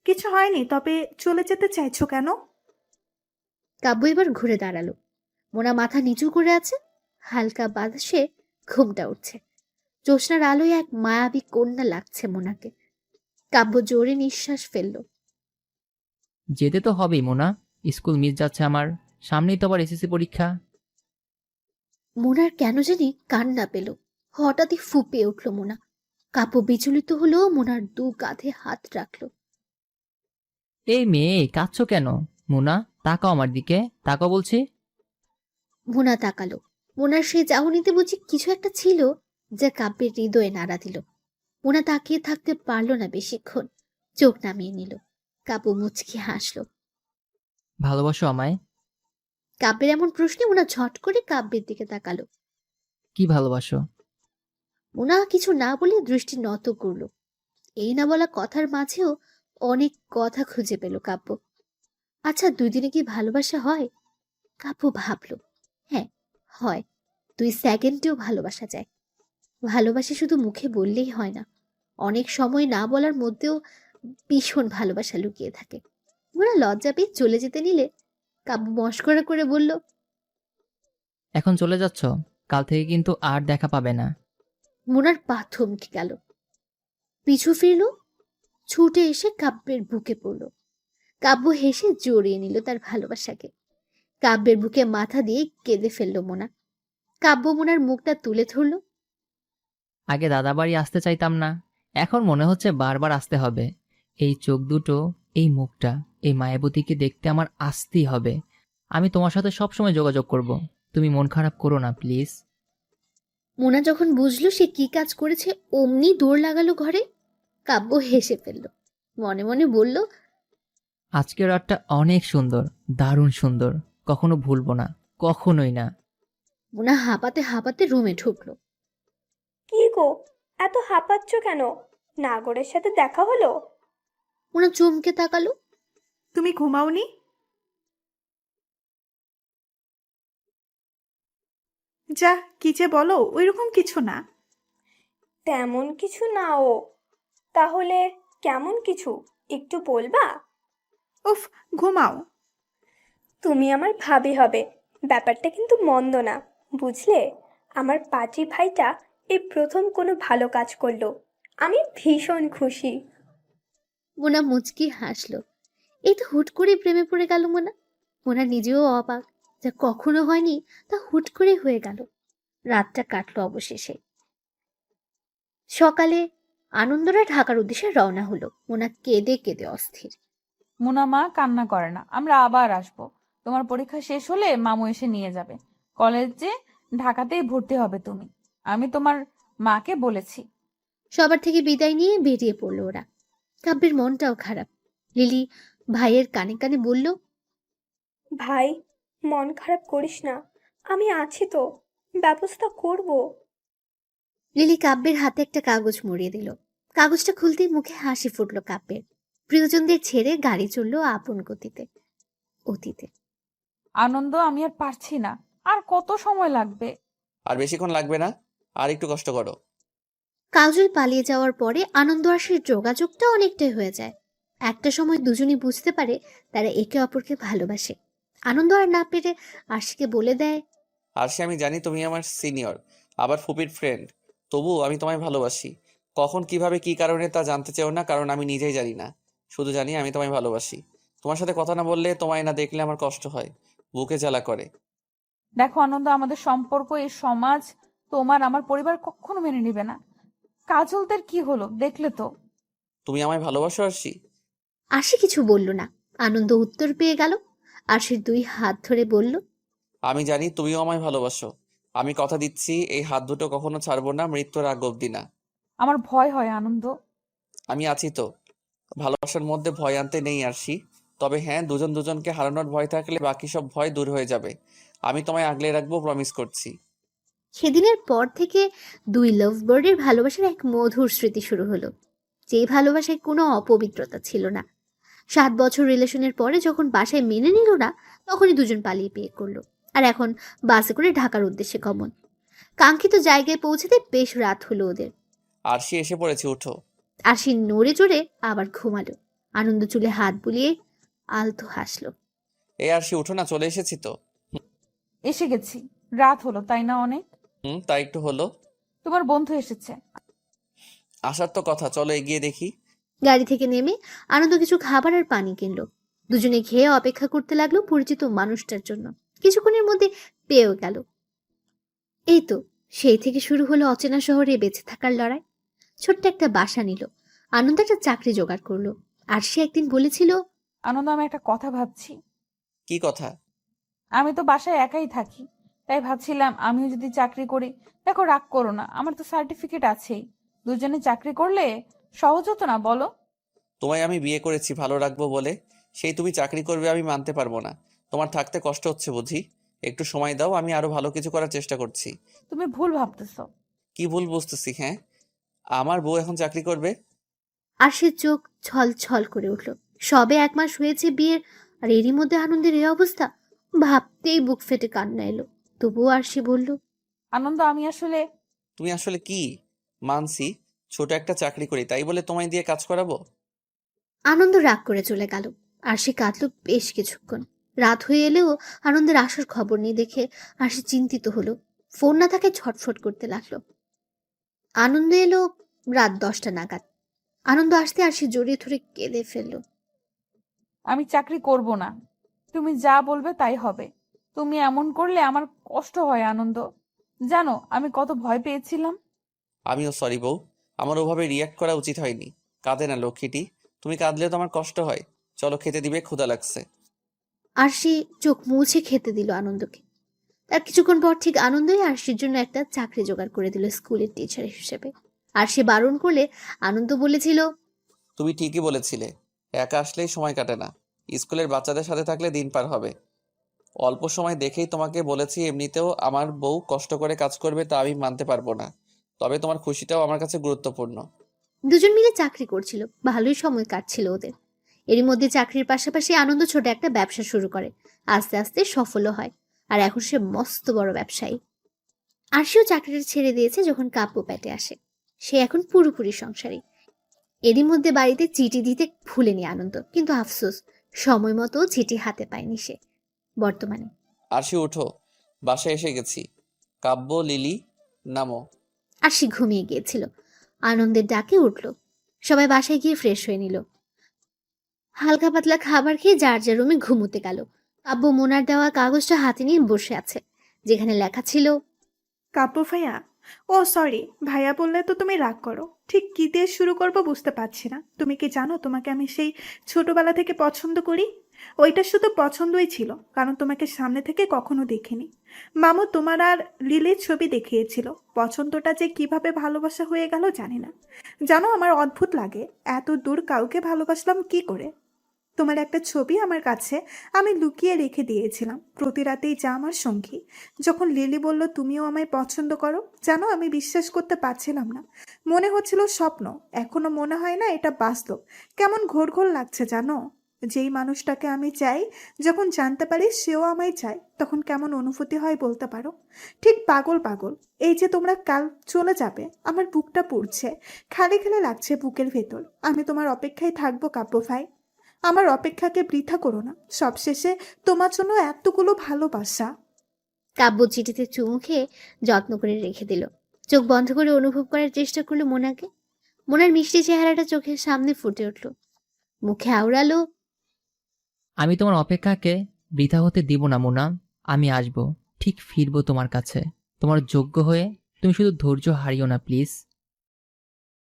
কিছু হয়নি, তবে চলে যেতে চাইছো কেন? কাব্য এবার ঘুরে দাঁড়ালো। মোনা মাথা নিচু করে আছে। হালকা বাতাসে ঘুমটা উঠছে। জ্যোৎস্নার আলোয় এক মায়াবী কন্যা লাগছে মোনাকে। কাব্য জোরে নিঃশ্বাস ফেলল। যেতে তো হবেই মোনা, স্কুল মিস যাচ্ছে আমার। সামনেই তো আবার এসএসসি পরীক্ষা। মোনার কেন জানি কান্না পেল। হঠাৎই ফুঁপিয়ে উঠল মোনা। কাব্য বিচলিত হলেও মোনার 2 কাঁধে হাত রাখলো। এই মেয়ে, কাঁদছো কেন? মোনা তাকাও আমার দিকে, তাকাও বলছি। মোনা তাকালো। মোনার সেই চাহনিতে বুঝি কিছু একটা ছিল যা কাব্যের হৃদয়ে নাড়া দিল। মোনা তাকিয়ে থাকতে পারল না বেশিক্ষণ। চোখ নামিয়ে নিল। কাব্য মুচকি হাসল। ভালোবাসো আমায়? কাব্যের এমন প্রশ্নে মোনা ঝট করে কাব্যের দিকে তাকালো। কি ভালোবাসো? মোনা কিছু না বলে দৃষ্টি নত করল। এই না বলা কথার মাঝেও অনেক কথা খুঁজে পেল কাব্য। আচ্ছা, 2 দিনে কি ভালোবাসা হয়? কাব্য ভাবল, হ্যাঁ হয়। 2 সেকেন্ডেও ভালোবাসা যায়। ভালোবাসা শুধু মুখে বললেই হয় না, অনেক সময় না বলার মধ্যেও ভীষণ ভালোবাসা লুকিয়ে থাকে। মোনা লজ্জা পেয়ে চলে যেতে নিলে কাব্য মস্করা করে বলল, এখন চলে যাচ্ছ? কাল থেকে কিন্তু আর দেখা পাবে না। মোনার পা থমকে গেল, পিছু ফিরল, ছুটে এসে কাব্যের বুকে পড়ল। কাব্য হেসে জড়িয়ে নিল তার ভালোবাসাকে। কাব্যের বুকে মাথা দিয়ে কেঁদে ফেলল মোনা। কাব্য মোনার মুখটা তুলে ধরল। আগে দাদাবাড়ি আসতে চাইতাম না, এখন মনে হচ্ছে বারবার আসতে হবে। এই চোখ দুটো, এই মুখটা, এই মায়াবতীকে দেখতে আমার আসতেই হবে। আমি তোমার সাথে সবসময় যোগাযোগ করব। তুমি মন খারাপ করো না প্লিজ। মোনা যখন বুঝলো সে কি কাজ করেছে, অমনি দৌড় লাগালো ঘরে। কাব্য হেসে ফেলল, মনে মনে বলল, আজকের রাতটা অনেক সুন্দর, দারুণ সুন্দর, কখনো ভুলবো না, কখনোই না। মোনা হাঁপাতে হাঁপাতে রুমে ঢুকলো। কি গো, এত হাঁপাচ্ছ কেন? নাগরের সাথে দেখা হলো? মোনা চমকে তাকালো। তুমি ঘুমাওনি? যা কি যে বলো, ওইরকম কিছু না। তেমন কিছু না। ও তাহলে কেমন কিছু একটু বলবা? উফ, ঘুমাও। তুমি আমার ভাবি হবে, ব্যাপারটা কিন্তু মন্দ না, বুঝলে? আমার পাজি ভাইটা এই প্রথম কোনো ভালো কাজ করলো, আমি ভীষণ খুশি। মোনা মুচকি হাসলো। এই তো হুট করে প্রেমে পড়ে গেল মোনা। মোনা নিজেও অবাক, যা কখনো হয়নি তা হুট করে হয়ে গেল। রাতটা কাটলো অবশেষে। সকালে আনন্দরা ঢাকার উদ্দেশ্যে রওনা হলো। মোনা কেঁদে কেঁদে অস্থির। মুনা মা কান্না করে না, আমরা আবার আসবো। তোমার পরীক্ষা শেষ হলে মামু এসে নিয়ে যাবে। কলেজে ঢাকাতেই ভর্তি হবে তুমি, আমি তোমার মাকে বলেছি। সবার থেকে বিদায় নিয়ে বেরিয়ে পড়লো ওরা। কাব্যের মনটাও খারাপ। লিলি ভাইয়ের কানে কানে বলল, ভাই, মন খারাপ করিস না, আমি আছি তো, ব্যবস্থা করব। লিলি কাব্যের হাতে একটা কাগজ মুড়িয়ে দিল। কাগজটা খুলতেই মুখে হাসি ফুটলো কাব্যের। প্রিয়জনদের ছেড়ে গাড়ি চললো আপন গতিতে, অতীতে। আনন্দ, আমি আর পারছি না। আর কত সময় লাগবে? আর বেশিক্ষণ লাগবে না, আর একটু কষ্ট করো। কাজল পালিয়ে যাওয়ার পরে আনন্দ আর সে যোগাযোগটা অনেকটাই হয়ে যায়। একটা সময় দুজনই বুঝতে পারে তারা একে অপরকে ভালোবাসে। আনন্দ আর না পেরে আশিকে বলে দেয়, আরশি, আমি জানি তুমি আমার সিনিয়র, আবার ফুপির ফ্রেন্ড, তবুও আমি তোমায় ভালোবাসি। কখন, কিভাবে, কি কারণে তা জানতে চাও না, কারণ আমি নিজেই জানি না। শুধু জানি আমি তোমায় ভালোবাসি। তোমার সাথে কথা না বললে, তোমায় না দেখলে আমার কষ্ট হয়, বুকে জ্বালা করে। দেখো আনন্দ, আমাদের সম্পর্ক এই সমাজ, তোমার আমার পরিবার কখনো মেনে নিবে না। কাজলদের কি হলো দেখলে তো? তুমি আমায় ভালোবাসো আরশি? আশি কিছু বলল না। আনন্দ উত্তর পেয়ে গেল। আশির দুই হাত ধরে বলল, আমি জানি তুমিও আমায় ভালোবাসো। আমি কথা দিচ্ছি, এই হাত দুটো কখনো ছাড়বো না, মৃত্যুর আগ অব্দি না। আমার ভয় হয় আনন্দ। আমি আছি তো। ভালোবাসার মধ্যে ভয় আনতে নেই আরশি। তবে হ্যাঁ, দুজন দুজনকে হারানোর ভয় থাকলে বাকি সব ভয় দূর হয়ে যাবে। আমি তোমায় আগলে রাখবো, প্রমিস করছি। সেদিনের পর থেকে দুই লাভ বার্ডের ভালোবাসার এক মধুর স্মৃতি শুরু হলো, যেই ভালোবাসায় কোনো অপবিত্রতা ছিল না। 7 বছর রিলেশনের পরে যখন বাসায় মেনে নিল না, তখনই দুজন পালিয়ে বিয়ে করলো। আর এখন বাসে করে ঢাকার উদ্দেশ্যে গমন। কাঙ্ক্ষিত জায়গায় পৌঁছতে বেশ রাত হলো ওদের। আরশি, এসে পড়েছি, উঠো। আশি নড়ে চড়ে আবার ঘুমালো। আনন্দ চুলে হাত বুলিয়ে আলতো হাসলো। এই আরশি, উঠো না, চলে এসেছি তো। এসে গেছি। রাত হলো তাই না অনেক? তাই একটু হলো। তোমার বন্ধু এসেছে। আসার তো কথা, চলো এগিয়ে দেখি। গাড়ি থেকে নেমে আনন্দ কিছু খাবার আর পানি কিনলো। দুজনে খেয়ে অপেক্ষা করতে লাগলো পরিচিত মানুষটার জন্য। কিছুক্ষণের মধ্যে পেয়েও গেল। এই তো সেই থেকে শুরু হলো অচেনা শহরে বেঁচে থাকার লড়াই। ছোট্ট একটা বাসা নিল। আনন্দ একটা চাকরি জোগাড় করলো। আর সে একদিন বলেছিল, আনন্দ, আমি একটা কথা ভাবছি। কি কথা? আমি তো বাসায় একাই থাকি, তাই ভাবছিলাম আমিও যদি চাকরি করি। দেখো, রাগ করো না, আমার তো সার্টিফিকেট আছেই। দুজনে চাকরি করলে সহজ হতো না বলো? তোমায় আমি বিয়ে করেছি ভালো রাখবো বলে, সেই তুমি চাকরি করবে আমি মানতে পারবো না। তোমার থাকতে কষ্ট হচ্ছে বুঝি? একটু সময় দাও, আমি আরো ভালো কিছু করার চেষ্টা করছি। তুমি ভুল ভাবতেছো। কি ভুল বুঝতেছি? হ্যাঁ, আমার বউ এখন চাকরি করবে? আর সে চোখ ছল ছল করে উঠল। সবে 1 মাস হয়েছে বিয়ের, আর এরই মধ্যে আনন্দের এই অবস্থা। ভাবতেই বুক ফেটে কান্না এলো। তবুও আর সে বলল, আনন্দ, আমি আসলে তুমি আসলে কি? মানছি, ছোট একটা চাকরি করি, তাই বলে তোমায় দিয়ে কাজ করাবো? আনন্দ রাগ করে চলে গেল। আর সে কাঁদল বেশ কিছুক্ষণ। রাত হয়ে এলেও আনন্দের আসার খবর নেই দেখে আর সে চিন্তিত হলো। ফোন না থাকে ছটফট করতে লাগলো। আনন্দ এলো রাত 10টা নাগাদ। আনন্দ আসতে আর সে জড়িয়ে ধরে কেঁদে ফেললো। আমি চাকরি করব না। তুমি যা বলবে তাই হবে। তুমি এমন করলে আমার কষ্ট হয় আনন্দ। জানো আমি কত ভয় পেয়েছিলাম। আমিও সরি বউ, আমার ওভাবে রিয়াক্ট করা উচিত হয়নি। কাঁদে না লক্ষ্মীটি, তুমি কাঁদলেও তো আমার কষ্ট হয়। চলো খেতে দিবে, ক্ষুধা লাগছে। আর সে চোখ মুছে খেতে দিল আনন্দকে। তার কিছুক্ষণ পর ঠিক আনন্দই আরশির জন্য একটা চাকরি জোগাড় করে দিল স্কুলের টিচার হিসেবে। আর সে বারণ করলে আনন্দ বলেছিল, তুমি ঠিকই বলেছিলে, একা আসলেই সময় কাটে না। স্কুলের বাচ্চাদের সাথে থাকলে দিন পার হবে। অল্প সময় দেখেই তোমাকে বলেছি, এমনিতেও আমার বউ কষ্ট করে কাজ করবে তা আমি মানতে পারবো না। তবে তোমার খুশিটাও আমার কাছে গুরুত্বপূর্ণ। দুজন মিলে চাকরি করছিল, ভালোই সময় কাটছিল ওদের। এরই মধ্যে চাকরির পাশাপাশি আনন্দ ছোট একটা ব্যবসা শুরু করে। আস্তে আস্তে সফলও হয়। আর এখন সে মস্ত বড় ব্যবসায়ী। আর সেও চাকরিটা ছেড়ে দিয়েছে যখন কাব্য পেটে আসে। সে এখন পুরোপুরি সংসারী। এরই মধ্যে বাড়িতে চিঠি দিতে ভুলেনি আনন্দ, কিন্তু আফসোস সময় মতো চিঠি হাতে পায়নি সে বর্তমানে। আরশি উঠো, বাসায় এসে গেছি। কাব্য, লিলি, নামো। আর সে ঘুমিয়ে গিয়েছিল। আনন্দের ডাকে উঠল। সবাই বাসায় গিয়ে ফ্রেশ হয়ে নিল। হালকা পাতলা খাবার খেয়ে যার যার রুমে ঘুমোতে গেল। কাব্য মোনার দেওয়া কাগজটা হাতে নিয়ে বসে আছে, যেখানে লেখা ছিল, কাব্য ভাইয়া, ও সরি, ভাইয়া বললে তো তুমি রাগ করো। ঠিক কি দিয়ে শুরু করবো বুঝতে পারছি না। তুমি কি জানো তোমাকে আমি সেই ছোটবেলা থেকে পছন্দ করি? ওইটা শুধু পছন্দই ছিল, কারণ তোমাকে সামনে থেকে কখনো দেখিনি। মামু তোমার আর লিলির ছবি দেখিয়েছিল। পছন্দটা যে কিভাবে ভালোবাসা হয়ে গেল জানি না। জানো আমার অদ্ভুত লাগে, এত দূর কাউকে ভালোবাসলাম কি করে। তোমার একটা ছবি আমার কাছে আমি লুকিয়ে রেখে দিয়েছিলাম, প্রতি রাতেই যা আমার সঙ্গী। যখন লিলি বলল তুমিও আমায় পছন্দ করো, জানো আমি বিশ্বাস করতে পারছিলাম না। মনে হচ্ছিল স্বপ্ন, এখনো মনে হয় না এটা বাস্তব। কেমন ঘোর ঘোর লাগছে জানো। যেই মানুষটাকে আমি চাই, যখন জানতে পারি সেও আমায় চায়, তখন কেমন অনুভূতি হয় বলতে পারো? ঠিক পাগল পাগল। এই যে তোমরা কাল চলে যাবে, আমার বুকটা পুড়ছে, খালি খালি লাগছে বুকের ভেতর। আমি তোমার অপেক্ষায় থাকবো কাব্য ভাই। আমার অপেক্ষাকে বৃথা করো না। সবশেষে তোমার জন্য এতগুলো ভালোবাসা। কাব্য চিঠিতে চুমু খেয়ে যত্ন করে রেখে দিল। চোখ বন্ধ করে অনুভব করার চেষ্টা করলো মোনাকে। মোনার মিষ্টি চেহারাটা চোখের সামনে ফুটে উঠল। মুখে আওড়ালো, আমি তোমার অপেক্ষাকে বৃথা হতে দিব না মোনা। আমি আসব, ঠিক ফিরবো তোমার কাছে, তোমার যোগ্য হয়ে। তুমি শুধু ধৈর্য হারিও না প্লিজ।